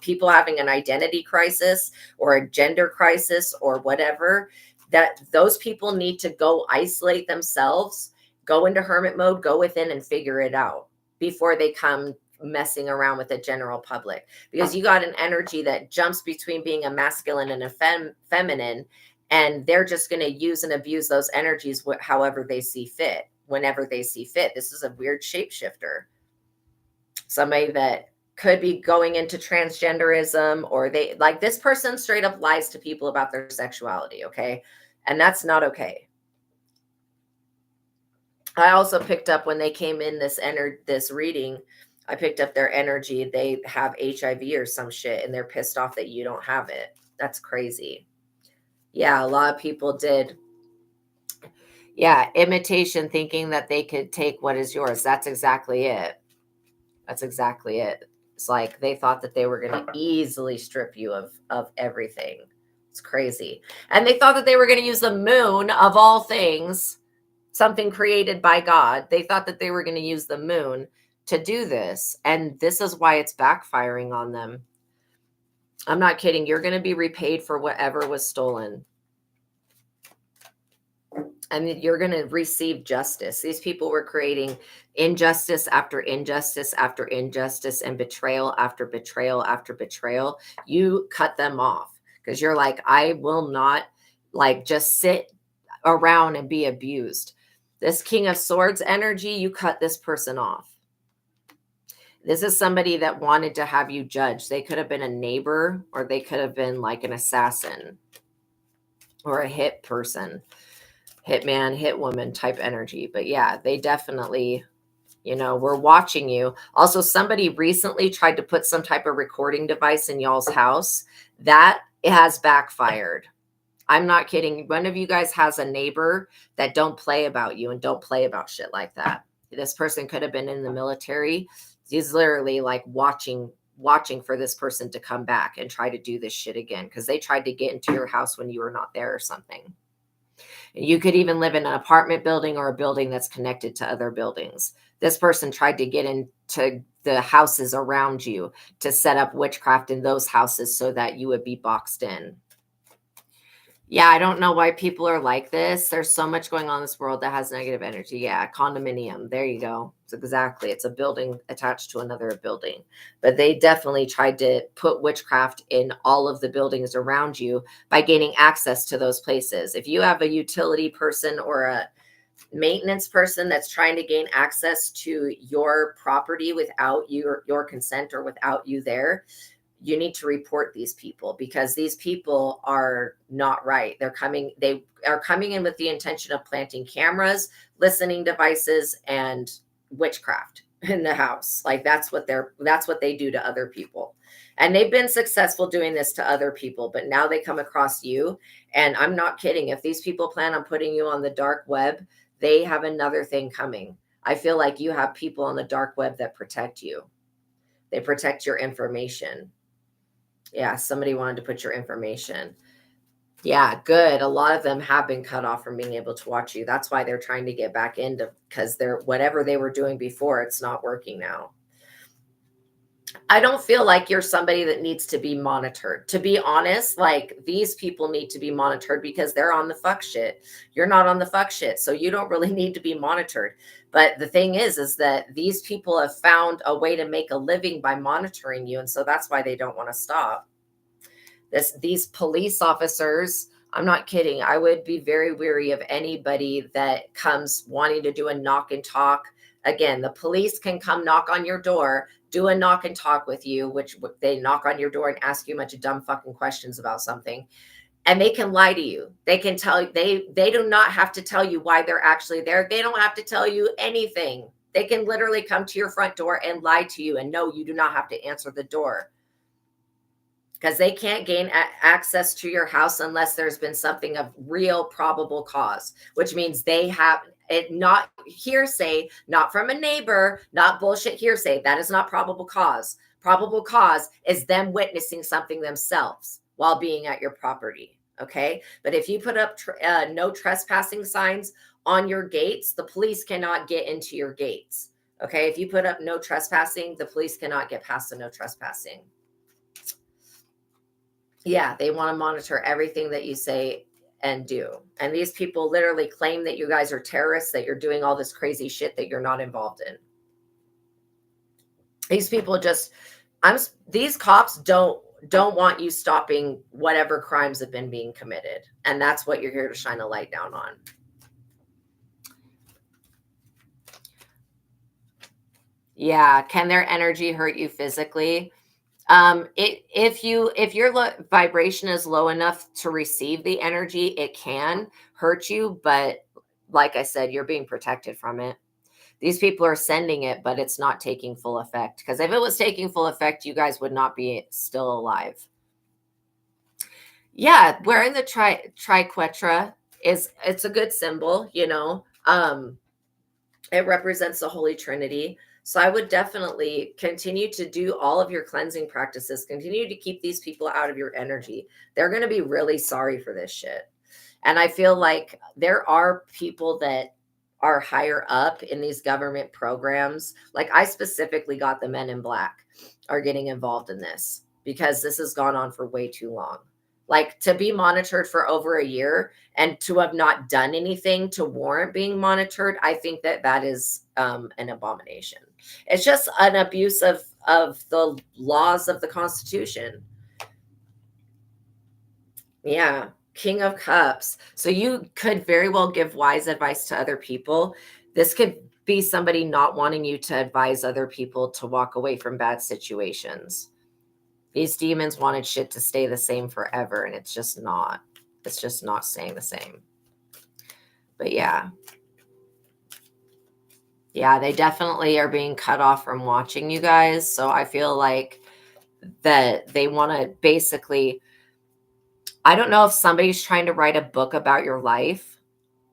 people having an identity crisis or a gender crisis or whatever, that those people need to go isolate themselves, go into hermit mode, go within and figure it out before they come messing around with the general public. Because you got an energy that jumps between being a masculine and a feminine, and they're just going to use and abuse those energies however they see fit, whenever they see fit. This is a weird shapeshifter. Somebody that could be going into transgenderism, or they like, this person straight up lies to people about their sexuality. Okay. And that's not okay. I also picked up when they came in this reading, I picked up their energy. They have HIV or some shit and they're pissed off that you don't have it. That's crazy. Yeah. A lot of people did. Yeah. Imitation, thinking that they could take what is yours. That's exactly it. That's exactly it. It's like they thought that they were going to easily strip you of everything. It's crazy. And they thought that they were going to use the moon, of all things, something created by God. They thought that they were going to use the moon to do this. And this is why it's backfiring on them. I'm not kidding. You're going to be repaid for whatever was stolen. And you're going to receive justice. These people were creating injustice after injustice after injustice, and betrayal after betrayal after betrayal. You cut them off because you're like, I will not just sit around and be abused. This King of Swords energy, you cut this person off. This is somebody that wanted to have you judged. They could have been a neighbor, or they could have been like an assassin or a hit person. Hitman, hit woman type energy. But yeah, they definitely, we're watching you. Also, somebody recently tried to put some type of recording device in y'all's house. That has backfired. I'm not kidding. One of you guys has a neighbor that don't play about you and don't play about shit like that. This person could have been in the military. He's literally like watching for this person to come back and try to do this shit again, because they tried to get into your house when you were not there or something. You could even live in an apartment building or a building that's connected to other buildings. This person tried to get into the houses around you to set up witchcraft in those houses so that you would be boxed in. Yeah, I don't know why people are like this. There's so much going on in this world that has negative energy. Yeah, condominium. There you go. It's a building attached to another building. But they definitely tried to put witchcraft in all of the buildings around you by gaining access to those places. If you have a utility person or a maintenance person that's trying to gain access to your property without your consent or without you there, you need to report these people, because these people are not right. They are coming in with the intention of planting cameras, listening devices, and witchcraft in the house. Like that's what they do to other people. And they've been successful doing this to other people, but now they come across you. And I'm not kidding. If these people plan on putting you on the dark web, they have another thing coming. I feel like you have people on the dark web that protect you. They protect your information. Yeah, somebody wanted to put your information. Yeah, good. A lot of them have been cut off from being able to watch you. That's why they're trying to get back into, because whatever they were doing before, it's not working now. I don't feel like you're somebody that needs to be monitored. To be honest, like these people need to be monitored because they're on the fuck shit. You're not on the fuck shit. So you don't really need to be monitored. But the thing is that these people have found a way to make a living by monitoring you. And so that's why they don't want to stop. These police officers, I'm not kidding. I would be very weary of anybody that comes wanting to do a knock and talk. Again, the police can come knock on your door, do a knock and talk with you, which they knock on your door and ask you a bunch of dumb fucking questions about something. And they can lie to you. They can tell you, they do not have to tell you why they're actually there. They don't have to tell you anything. They can literally come to your front door and lie to you. And no, you do not have to answer the door. Because they can't gain access to your house unless there's been something of real probable cause, which means they have it, not hearsay, not from a neighbor, not bullshit hearsay. That is not probable cause. Probable cause is them witnessing something themselves while being at your property. Okay. But if you put up no trespassing signs on your gates, the police cannot get into your gates. Okay. If you put up no trespassing, the police cannot get past the no trespassing. Yeah, they want to monitor everything that you say and do. And these people literally claim that you guys are terrorists, that you're doing all this crazy shit that you're not involved in. These people these cops don't want you stopping whatever crimes have been being committed. And that's what you're here to shine a light down on. Yeah, can their energy hurt you physically? If your vibration is low enough to receive the energy, it can hurt you. But like I said, you're being protected from it. These people are sending it, but it's not taking full effect. Because if it was taking full effect, you guys would not be still alive. Yeah, wearing the triquetra it's a good symbol, you know. It represents the Holy Trinity. So I would definitely continue to do all of your cleansing practices. Continue to keep these people out of your energy. They're going to be really sorry for this shit. And I feel like there are people that are higher up in these government programs. Like I specifically got the Men in Black are getting involved in this because this has gone on for way too long. Like to be monitored for over a year and to have not done anything to warrant being monitored, I think that is an abomination. It's just an abuse of the laws of the Constitution. Yeah. King of Cups. So you could very well give wise advice to other people. This could be somebody not wanting you to advise other people to walk away from bad situations. These demons wanted shit to stay the same forever, and it's just not. It's just not staying the same. But yeah. Yeah, they definitely are being cut off from watching you guys. So I feel like that they want to basically, I don't know if somebody's trying to write a book about your life.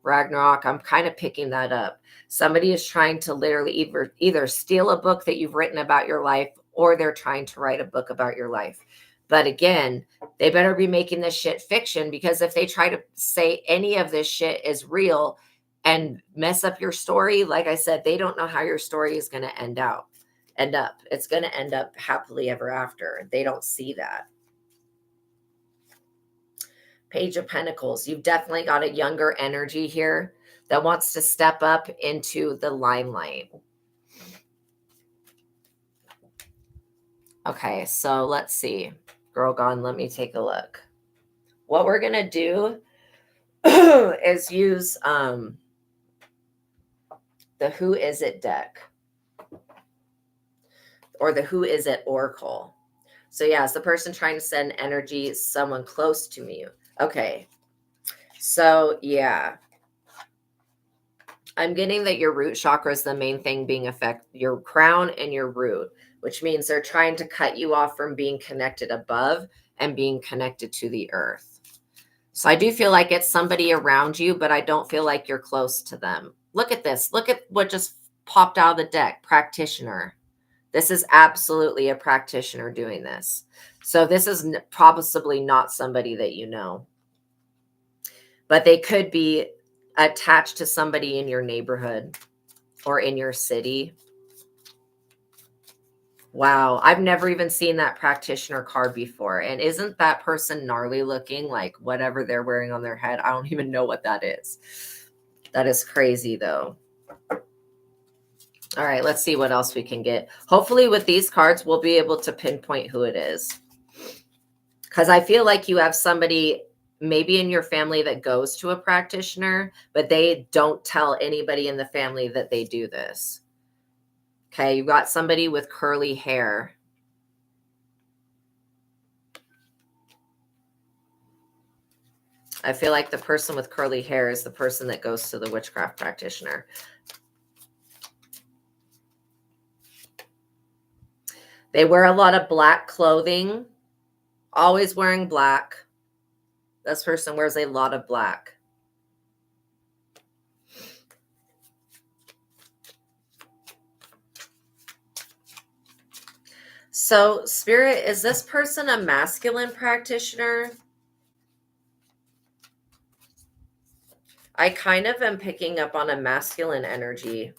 Ragnarok, I'm kind of picking that up. Somebody is trying to literally either steal a book that you've written about your life, or they're trying to write a book about your life. But again, they better be making this shit fiction, because if they try to say any of this shit is real and mess up your story, like I said, they don't know how your story is going to end up. It's going to end up happily ever after. They don't see that. Page of Pentacles. You've definitely got a younger energy here that wants to step up into the limelight. Okay, so let's see. Girl Gone, let me take a look. What we're going to do is use the Who Is It deck, or the Who Is It Oracle. So yeah, it's the person trying to send energy, someone close to me. Okay, so yeah. I'm getting that your root chakra is the main thing being affected, your crown and your root, which means they're trying to cut you off from being connected above and being connected to the earth. So I do feel like it's somebody around you, but I don't feel like you're close to them. Look at this. Look at what just popped out of the deck. Practitioner. This is absolutely a practitioner doing this. So this is possibly not somebody that you know, but they could be attached to somebody in your neighborhood or in your city. Wow. I've never even seen that practitioner card before. And isn't that person gnarly looking, like whatever they're wearing on their head? I don't even know what that is. That is crazy though. All right, let's see what else we can get. Hopefully with these cards, we'll be able to pinpoint who it is. Because I feel like you have somebody maybe in your family that goes to a practitioner, but they don't tell anybody in the family that they do this. Okay, you've got somebody with curly hair. I feel like the person with curly hair is the person that goes to the witchcraft practitioner. They wear a lot of black clothing, always wearing black. This person wears a lot of black. So, Spirit, is this person a masculine practitioner? I kind of am picking up on a masculine energy.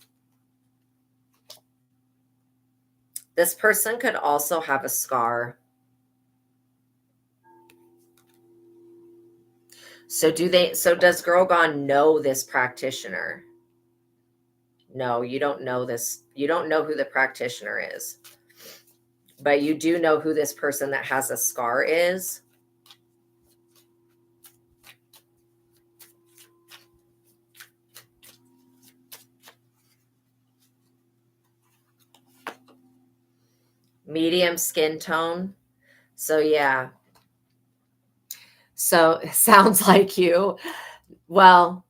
This person could also have a scar. So does Girl Gone know this practitioner? No, you don't know this. You don't know who the practitioner is. But you do know who this person that has a scar is. Medium skin tone. So yeah. So it sounds like you. Well,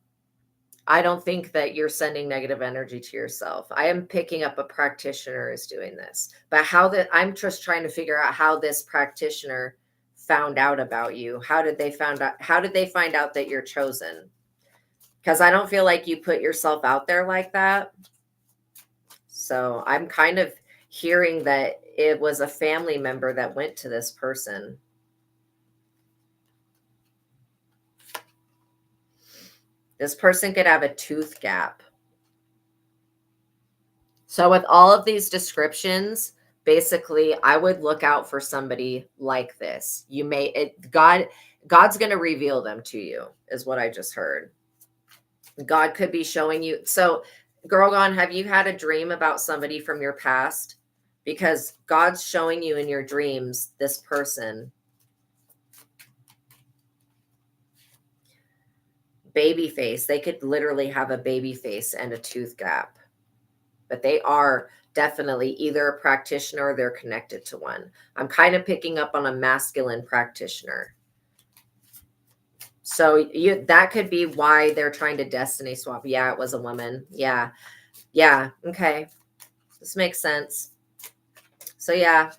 I don't think that you're sending negative energy to yourself. I am picking up a practitioner is doing this. But I'm just trying to figure out how this practitioner found out about you. How did they find out that you're chosen? Because I don't feel like you put yourself out there like that. So I'm kind of hearing that it was a family member that went to this person. This person could have a tooth gap. So with all of these descriptions, basically, I would look out for somebody like this. God's going to reveal them to you, is what I just heard. God could be showing you. So, Girl Gone, have you had a dream about somebody from your past? Because God's showing you in your dreams this person. Baby face. They could literally have a baby face and a tooth gap. But they are definitely either a practitioner or they're connected to one. I'm kind of picking up on a masculine practitioner. So that could be why they're trying to destiny swap. Yeah, it was a woman. Yeah. Yeah. Okay. This makes sense. So yeah,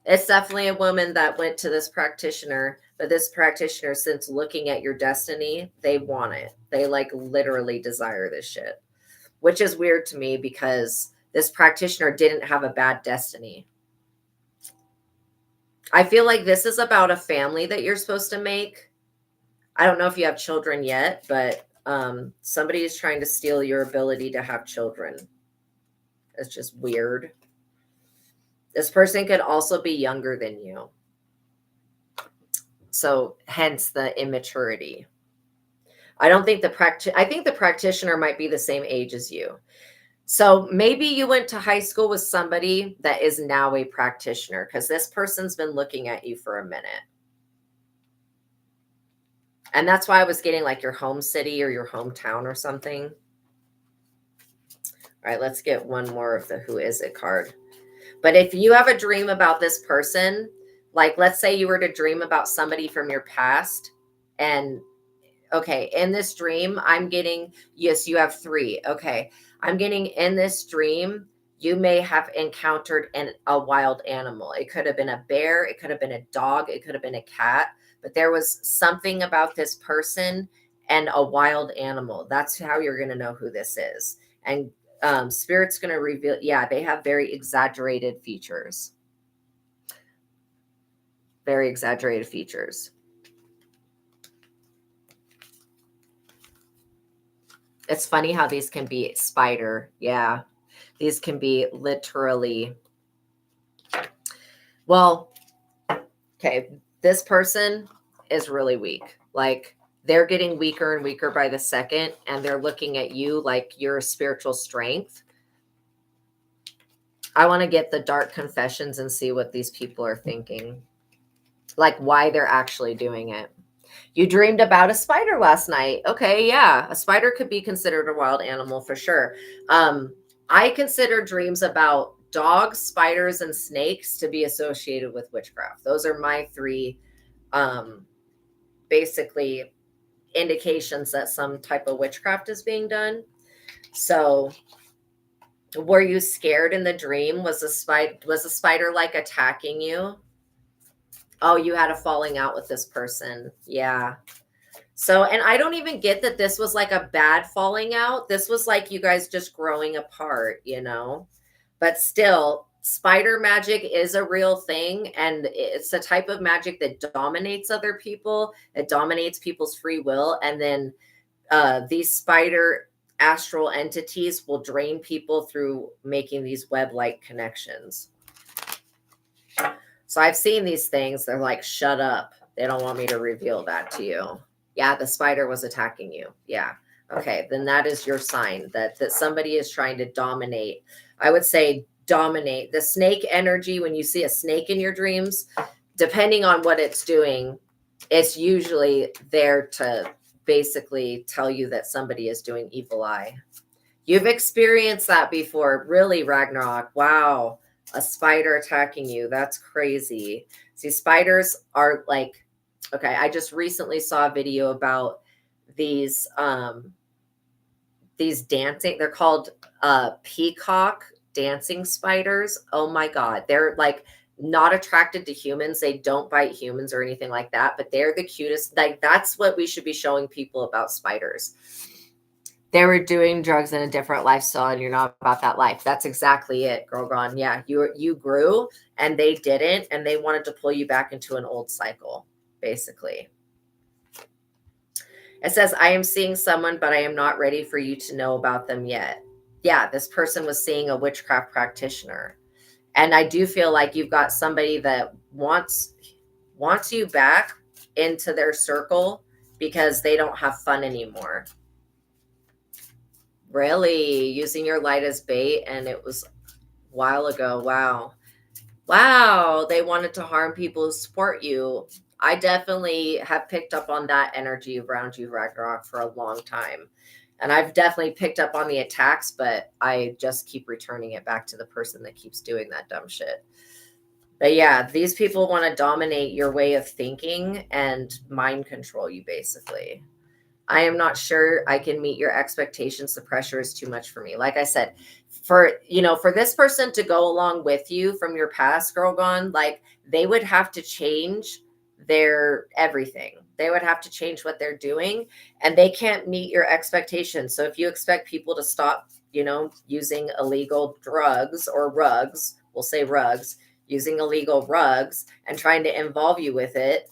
it's definitely a woman that went to this practitioner, but this practitioner, since looking at your destiny, they want it. They like literally desire this shit, which is weird to me because this practitioner didn't have a bad destiny. I feel like this is about a family that you're supposed to make. I don't know if you have children yet, but somebody is trying to steal your ability to have children. It's just weird. This person could also be younger than you. So hence the immaturity. I think the practitioner might be the same age as you. So maybe you went to high school with somebody that is now a practitioner because this person's been looking at you for a minute. And that's why I was getting like your home city or your hometown or something. All right, let's get one more of the who is it card. But if you have a dream about this person, like let's say you were to dream about somebody from your past and okay, in this dream, I'm getting, yes, you have 3. Okay. I'm getting in this dream, you may have encountered a wild animal. It could have been a bear. It could have been a dog. It could have been a cat. But there was something about this person and a wild animal. That's how you're going to know who this is. And Spirit's going to reveal, yeah, they have very exaggerated features. Very exaggerated features. It's funny how these can be spider. Yeah. These can be literally Well, okay, this person is really weak. Like, they're getting weaker and weaker by the second, and they're looking at you like you're a spiritual strength. I want to get the dark confessions and see what these people are thinking, like why they're actually doing it. You dreamed about a spider last night. Okay, yeah, a spider could be considered a wild animal for sure. I consider dreams about dogs, spiders, and snakes to be associated with witchcraft. Those are my three, basically, indications that some type of witchcraft is being done. So, were you scared in the dream? Was a spider like attacking you? Oh, you had a falling out with this person. Yeah. So, and I don't even get that this was like a bad falling out. This was like you guys just growing apart, you know? But still, spider magic is a real thing. And it's a type of magic that dominates other people, it dominates people's free will. And then these spider astral entities will drain people through making these web like connections. So I've seen these things. They're like, shut up. They don't want me to reveal that to you. Yeah, the spider was attacking you. Yeah. Okay, then that is your sign that somebody is trying to dominate. I would say dominate. The snake energy, when you see a snake in your dreams, depending on what it's doing, it's usually there to basically tell you that somebody is doing evil eye. You've experienced that before. Really, Ragnarok. Wow. A spider attacking you. That's crazy. See, spiders are like, okay, I just recently saw a video about these dancing, they're called peacock dancing spiders. Oh my God. They're like not attracted to humans. They don't bite humans or anything like that, but they're the cutest. Like, that's what we should be showing people about spiders. They were doing drugs in a different lifestyle and you're not about that life. That's exactly it, girl gone. Yeah, you grew and they didn't, and they wanted to pull you back into an old cycle, basically. It says, I am seeing someone, but I am not ready for you to know about them yet. Yeah, this person was seeing a witchcraft practitioner. And I do feel like you've got somebody that wants you back into their circle because they don't have fun anymore. Really? Using your light as bait, and it was a while ago. Wow. Wow. They wanted to harm people who support you. I definitely have picked up on that energy around you, Ragnarok, for a long time. And I've definitely picked up on the attacks, but I just keep returning it back to the person that keeps doing that dumb shit. But yeah, these people want to dominate your way of thinking and mind control you, basically. I am not sure I can meet your expectations. The pressure is too much for me. Like I said, for this person to go along with you from your past, girl gone, like, they would have to change their everything. They would have to change what they're doing, and they can't meet your expectations. So if you expect people to stop, using illegal drugs or rugs, we'll say rugs, using illegal rugs and trying to involve you with it,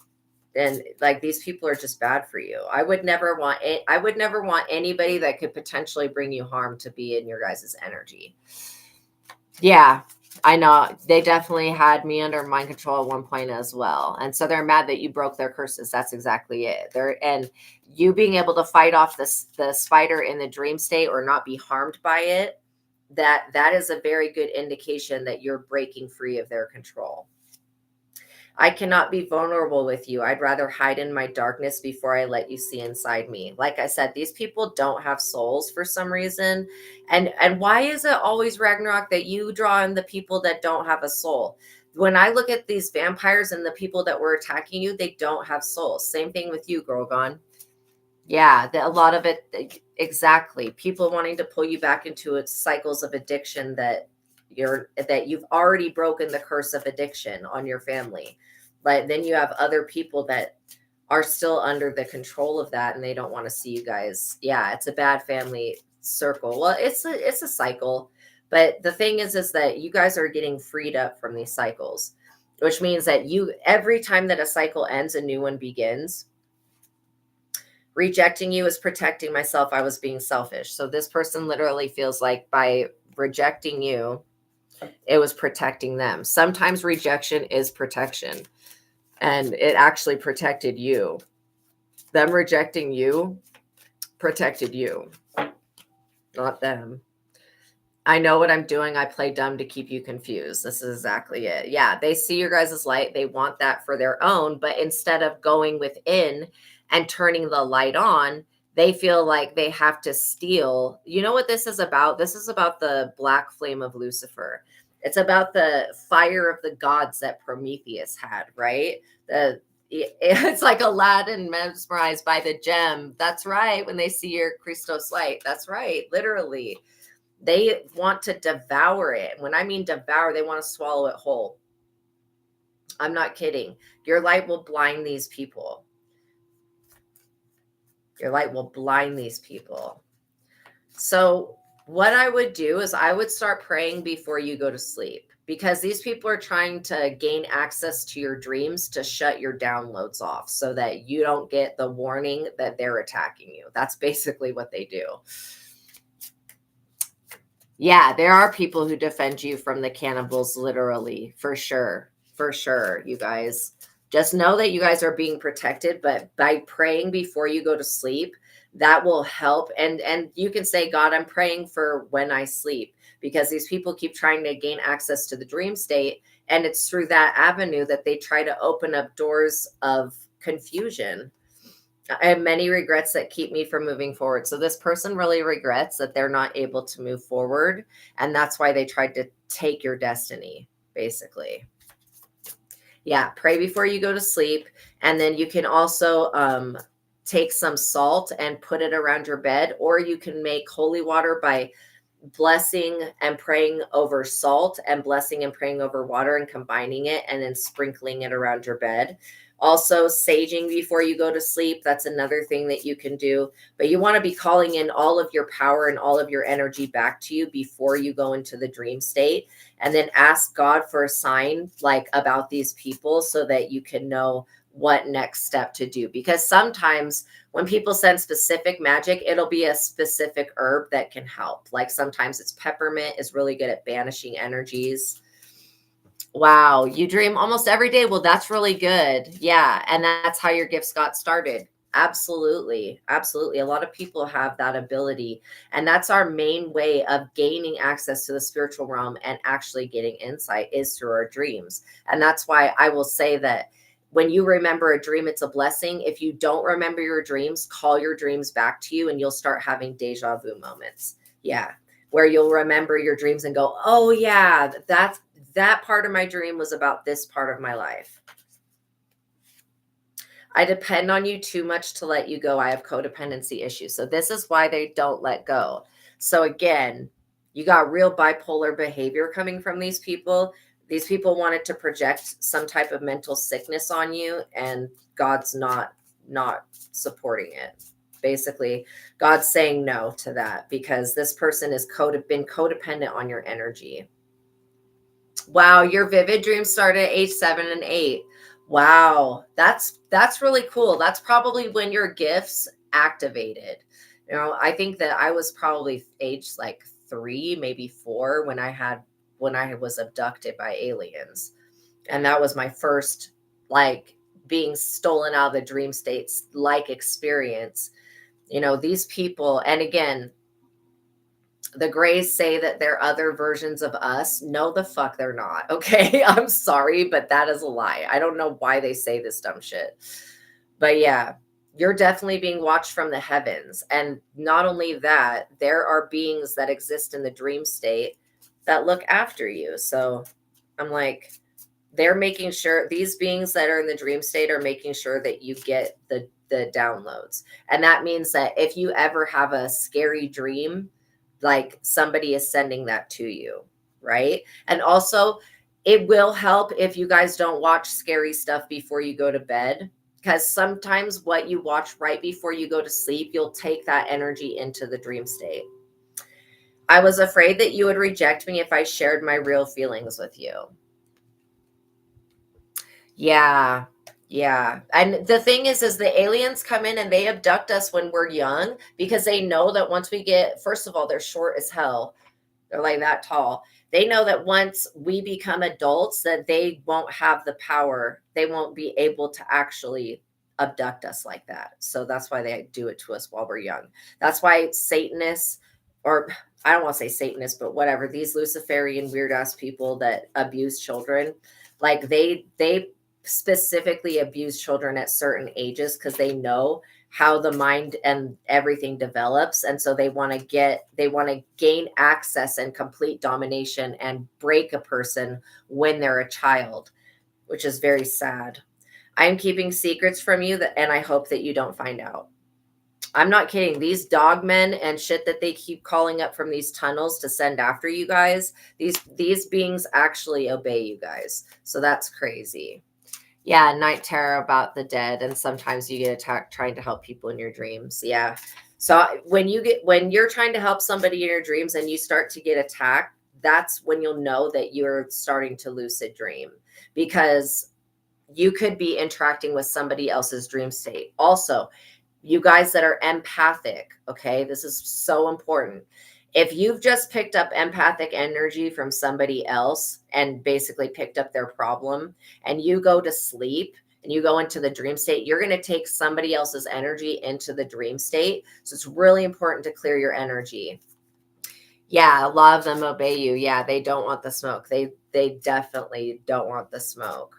then like, these people are just bad for you. I would never want anybody that could potentially bring you harm to be in your guys' energy. Yeah, I know. They definitely had me under mind control at one point as well. And so they're mad that you broke their curses. That's exactly it. And you being able to fight off the spider in the dream state or not be harmed by it, that is a very good indication that you're breaking free of their control. I cannot be vulnerable with you. I'd rather hide in my darkness before I let you see inside me. Like I said, these people don't have souls for some reason. And why is it always, Ragnarok, that you draw in the people that don't have a soul? When I look at these vampires and the people that were attacking you, they don't have souls. Same thing with you, girl gone. Yeah, a lot of it, exactly. People wanting to pull you back into cycles of addiction that you've already broken the curse of addiction on your family. But then you have other people that are still under the control of that, and they don't want to see you guys. Yeah, it's a bad family circle. Well, it's a cycle. But the thing is that you guys are getting freed up from these cycles, which means that every time that a cycle ends, a new one begins. Rejecting you is protecting myself. I was being selfish. So this person literally feels like by rejecting you, It was protecting them. Sometimes rejection is protection, and it actually protected you. Them rejecting you protected you, not them. I know what I'm doing. I play dumb to keep you confused. This is exactly it. Yeah, they see your guys' light. They want that for their own. But instead of going within and turning the light on, they feel like they have to steal. You know what this is about? This is about the black flame of Lucifer. It's about the fire of the gods that Prometheus had, right? It's like Aladdin mesmerized by the gem. That's right. When they see your Christos light. That's right. Literally. They want to devour it. When I mean devour, they want to swallow it whole. I'm not kidding. Your light will blind these people. Your light will blind these people. So what I would do is I would start praying before you go to sleep, because these people are trying to gain access to your dreams to shut your downloads off so that you don't get the warning that they're attacking you. That's basically what they do. Yeah, there are people who defend you from the cannibals, literally, for sure. For sure, you guys. Just know that you guys are being protected, but by praying before you go to sleep, that will help. And you can say, God, I'm praying for when I sleep, because these people keep trying to gain access to the dream state. And it's through that avenue that they try to open up doors of confusion. I have many regrets that keep me from moving forward. So this person really regrets that they're not able to move forward. And that's why they tried to take your destiny, basically. Yeah, pray before you go to sleep. And then you can also take some salt and put it around your bed, or you can make holy water by blessing and praying over salt and blessing and praying over water and combining it and then sprinkling it around your bed. Also, saging before you go to sleep. That's another thing that you can do. But you want to be calling in all of your power and all of your energy back to you before you go into the dream state. And then ask God for a sign like about these people so that you can know what next step to do. Because sometimes when people send specific magic, it'll be a specific herb that can help. Like sometimes it's peppermint is really good at banishing energies. Wow, you dream almost every day. Well, that's really good. Yeah, and that's how your gifts got started. Absolutely. Absolutely. A lot of people have that ability. And that's our main way of gaining access to the spiritual realm and actually getting insight is through our dreams. And that's why I will say that when you remember a dream, it's a blessing. If you don't remember your dreams, call your dreams back to you and you'll start having deja vu moments. Yeah. Where you'll remember your dreams and go, oh yeah, that part of my dream was about this part of my life. I depend on you too much to let you go. I have codependency issues. So this is why they don't let go. So again, you got real bipolar behavior coming from these people. These people wanted to project some type of mental sickness on you, and God's not supporting it. Basically, God's saying no to that because this person has been codependent on your energy. Wow, your vivid dreams started at age 7 and 8. Wow, that's really cool. That's probably when your gifts activated. You know, I think that I was probably aged like 3, maybe 4 when I was abducted by aliens. And that was my first like being stolen out of the dream states like experience. You know, these people, and again, the Greys say that they're other versions of us. No, the fuck they're not. Okay. I'm sorry, but that is a lie. I don't know why they say this dumb shit. But yeah, you're definitely being watched from the heavens. And not only that, there are beings that exist in the dream state that look after you. So I'm like, they're making sure these beings that are in the dream state are making sure that you get the downloads. And that means that if you ever have a scary dream, like somebody is sending that to you, right? And also it will help if you guys don't watch scary stuff before you go to bed, because sometimes what you watch right before you go to sleep, you'll take that energy into the dream state. I was afraid that you would reject me if I shared my real feelings with you. Yeah. Yeah. And the thing is the aliens come in and they abduct us when we're young because they know that once we get, first of all, they're short as hell. They're like that tall. They know that once we become adults, that they won't have the power. They won't be able to actually abduct us like that. So that's why they do it to us while we're young. That's why Satanists, or I don't want to say Satanists, but whatever, these Luciferian weird ass people that abuse children, like they specifically abuse children at certain ages because they know how the mind and everything develops, and so they want to gain access and complete domination and break a person when they're a child, which is very sad. I'm keeping secrets from you and I hope that you don't find out. I'm not kidding. These dog men and shit that they keep calling up from these tunnels to send after you guys, these beings actually obey you guys. So that's crazy. Yeah, night terror about the dead, and sometimes you get attacked trying to help people in your dreams. Yeah. So when you're trying to help somebody in your dreams and you start to get attacked, that's when you'll know that you're starting to lucid dream, because you could be interacting with somebody else's dream state. Also, you guys that are empathic, okay, this is so important. If you've just picked up empathic energy from somebody else and basically picked up their problem, and you go to sleep and you go into the dream state, you're going to take somebody else's energy into the dream state. So it's really important to clear your energy. Yeah, a lot of them obey you. Yeah, they don't want the smoke. They definitely don't want the smoke.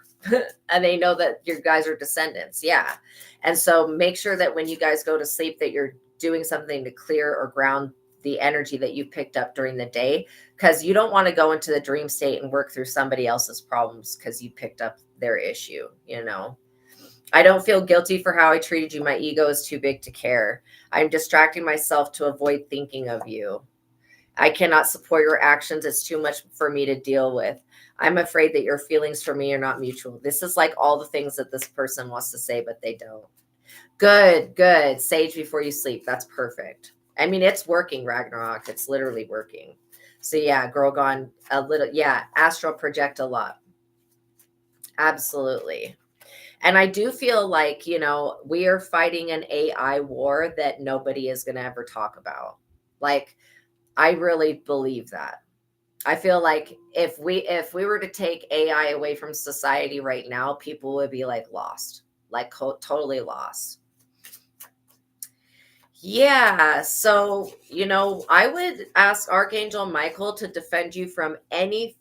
And they know that your guys are descendants. Yeah. And so make sure that when you guys go to sleep that you're doing something to clear or ground the energy that you picked up during the day, because you don't want to go into the dream state and work through somebody else's problems because you picked up their issue. I don't feel guilty for how I treated you. My ego is too big to care. I'm distracting myself to avoid thinking of you. I cannot support your actions. It's too much for me to deal with. I'm afraid that your feelings for me are not mutual. This is like all the things that this person wants to say, but they don't. Good. Sage before you sleep. That's perfect. I mean, it's working, Ragnarok. It's literally working. So yeah, girl gone a little. Yeah, astral project a lot. Absolutely. And I do feel like, we are fighting an AI war that nobody is going to ever talk about. Like, I really believe that. I feel like if we were to take AI away from society right now, people would be like lost, like totally lost. Yeah. So, I would ask Archangel Michael to defend you from any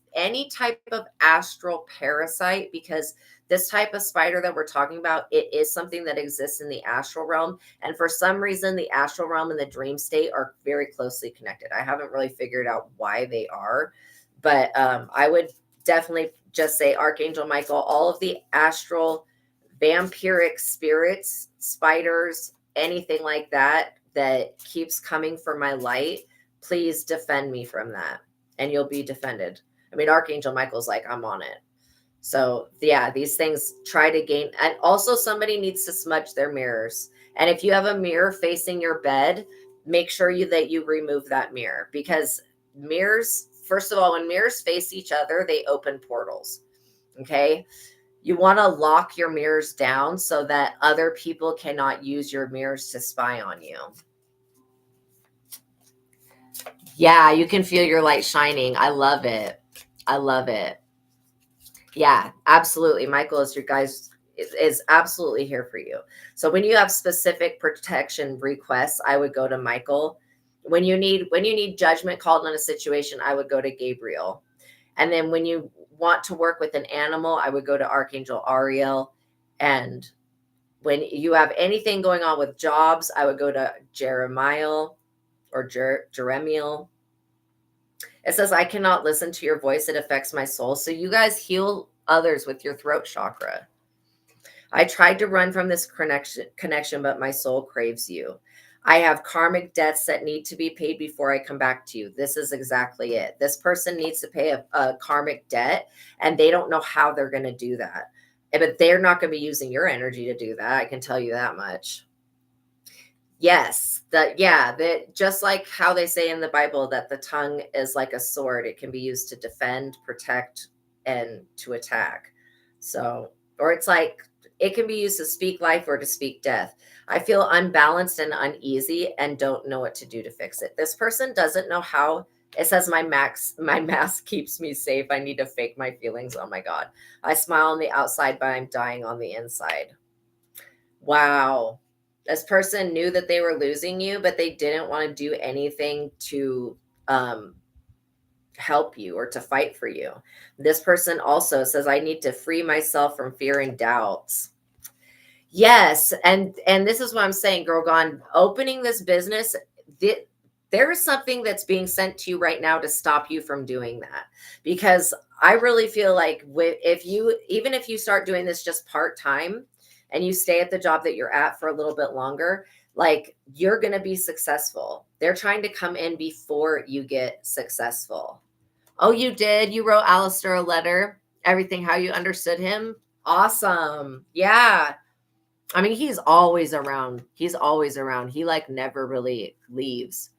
type of astral parasite, because this type of spider that we're talking about, it is something that exists in the astral realm. And for some reason, the astral realm and the dream state are very closely connected. I haven't really figured out why they are, but I would definitely just say, Archangel Michael, all of the astral vampiric spirits, spiders, anything like that keeps coming for my light, please defend me from that, and you'll be defended. I mean, Archangel Michael's like, I'm on it. So yeah, these things try to gain. And also somebody needs to smudge their mirrors. And if you have a mirror facing your bed, make sure that you remove that mirror, because mirrors, first of all, when mirrors face each other, they open portals. Okay. You want to lock your mirrors down so that other people cannot use your mirrors to spy on you. Yeah, you can feel your light shining. I love it. Yeah, absolutely. Michael is absolutely here for you. So when you have specific protection requests, I would go to Michael. When you need judgment called on a situation, I would go to Gabriel. And then when you want to work with an animal, I would go to Archangel Ariel. And when you have anything going on with jobs, I would go to Jeremiah or Jeremiel. It says, I cannot listen to your voice. It affects my soul. So you guys heal others with your throat chakra. I tried to run from this connection, but my soul craves you. I have karmic debts that need to be paid before I come back to you. This is exactly it. This person needs to pay a karmic debt, and they don't know how they're going to do that. But they're not going to be using your energy to do that. I can tell you that much. Yes, that just like how they say in the Bible that the tongue is like a sword. It can be used to defend, protect, and to attack. So, or it's like it can be used to speak life or to speak death. I feel unbalanced and uneasy and don't know what to do to fix it. This person doesn't know how It says my mask keeps me safe. I need to fake my feelings. Oh my God. I smile on the outside, but I'm dying on the inside. Wow. This person knew that they were losing you, but they didn't want to do anything to help you or to fight for you. This person also says, I need to free myself from fear and doubts. Yes, and this is what I'm saying, Girl Gone. Opening this business, there is something that's being sent to you right now to stop you from doing that. Because I really feel like if you start doing this just part-time and you stay at the job that you're at for a little bit longer, like you're going to be successful. They're trying to come in before you get successful. Oh, you did? You wrote Alistair a letter? Everything how you understood him? Awesome. Yeah. I mean, he's always around. He's always around. He like never really leaves.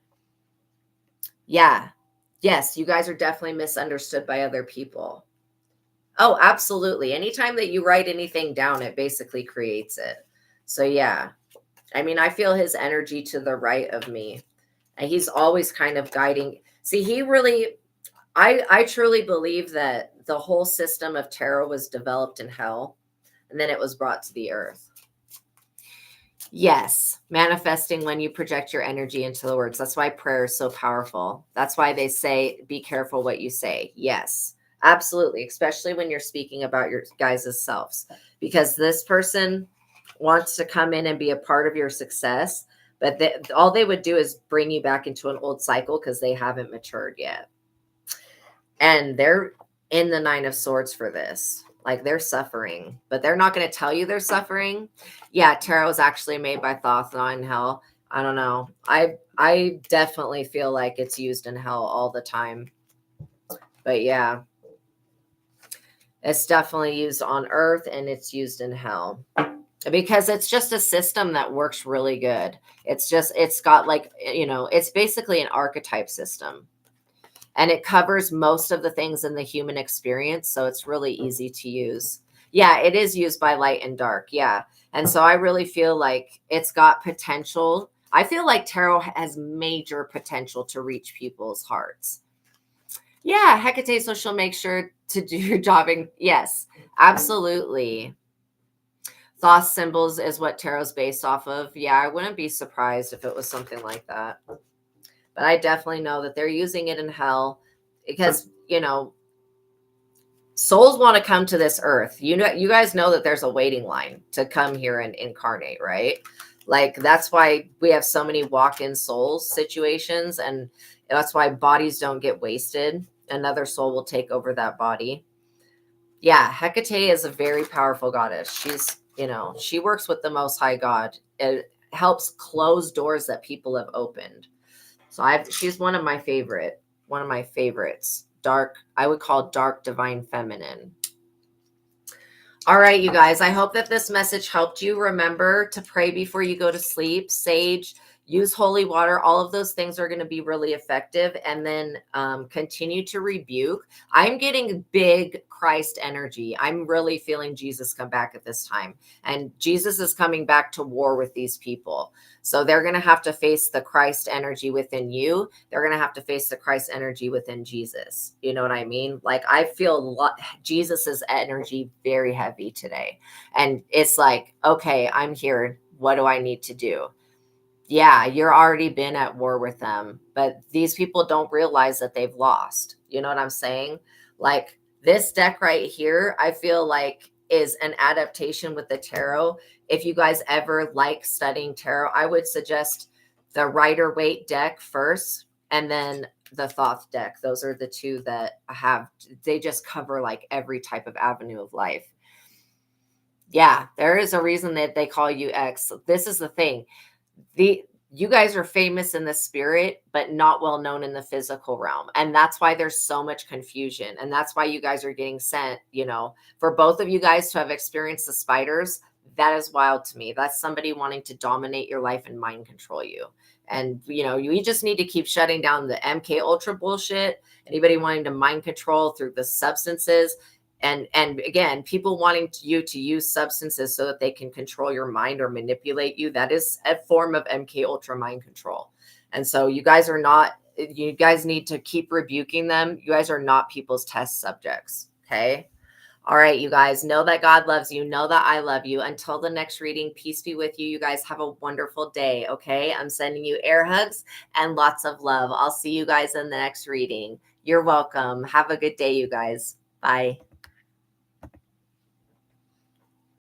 Yeah. Yes, you guys are definitely misunderstood by other people. Oh, absolutely. Anytime that you write anything down, it basically creates it. So yeah. I mean, I feel his energy to the right of me. And he's always kind of guiding. See, he really I truly believe that the whole system of tarot was developed in hell and then it was brought to the earth. Yes, manifesting when you project your energy into the words. That's why prayer is so powerful. That's why they say, be careful what you say. Yes, absolutely. Especially when you're speaking about your guys' selves, because this person wants to come in and be a part of your success. But all they would do is bring you back into an old cycle because they haven't matured yet. And they're in the 9 of Swords for this. Like they're suffering, but they're not going to tell you they're suffering. Yeah, tarot was actually made by Thoth, not in hell. I don't know. I definitely feel like it's used in hell all the time. But yeah, it's definitely used on earth and it's used in hell because it's just a system that works really good. It's got like, it's basically an archetype system. And it covers most of the things in the human experience. So it's really easy to use. Yeah, it is used by light and dark. Yeah. And so I really feel like it's got potential. I feel like tarot has major potential to reach people's hearts. Yeah, Hecate, so she'll make sure to do your jobbing. Yes, absolutely. Thoth symbols is what tarot's based off of. Yeah, I wouldn't be surprised if it was something like that. But I definitely know that they're using it in hell because, souls want to come to this earth. You guys know that there's a waiting line to come here and incarnate, right? Like that's why we have so many walk-in souls situations, and that's why bodies don't get wasted. Another soul will take over that body. Yeah, Hecate is a very powerful goddess. She's, she works with the Most High God. It helps close doors that people have opened. So she's one of my favorites. Dark, I would call dark divine feminine. All right, you guys, I hope that this message helped you. Remember to pray before you go to sleep, sage, use holy water. All of those things are going to be really effective. And then continue to rebuke. I'm getting big Christ energy. I'm really feeling Jesus come back at this time. And Jesus is coming back to war with these people. So they're going to have to face the Christ energy within you. They're going to have to face the Christ energy within Jesus. You know what I mean? Like I feel Jesus's energy very heavy today. And it's like, okay, I'm here. What do I need to do? Yeah, you're already been at war with them, but these people don't realize that they've lost. You know what I'm saying? Like this deck right here, I feel like is an adaptation with the tarot. If you guys ever like studying tarot, I would suggest the Rider-Waite deck first and then the Thoth deck. Those are the two that they just cover like every type of avenue of life. Yeah, there is a reason that they call you X. This is the thing. You guys are famous in the spirit, but not well known in the physical realm. And that's why there's so much confusion. And that's why you guys are getting sent, for both of you guys to have experienced the spiders. That is wild to me. That's somebody wanting to dominate your life and mind control you. And, you just need to keep shutting down the MK Ultra bullshit. Anybody wanting to mind control through the substances. And again, people wanting you to use substances so that they can control your mind or manipulate you. That is a form of MK Ultra mind control. And so you guys are not you guys need to keep rebuking them. You guys are not people's test subjects. Okay. All right, you guys, know that God loves you. Know that I love you. Until the next reading, peace be with you. You guys have a wonderful day, okay? I'm sending you air hugs and lots of love. I'll see you guys in the next reading. You're welcome. Have a good day, you guys. Bye.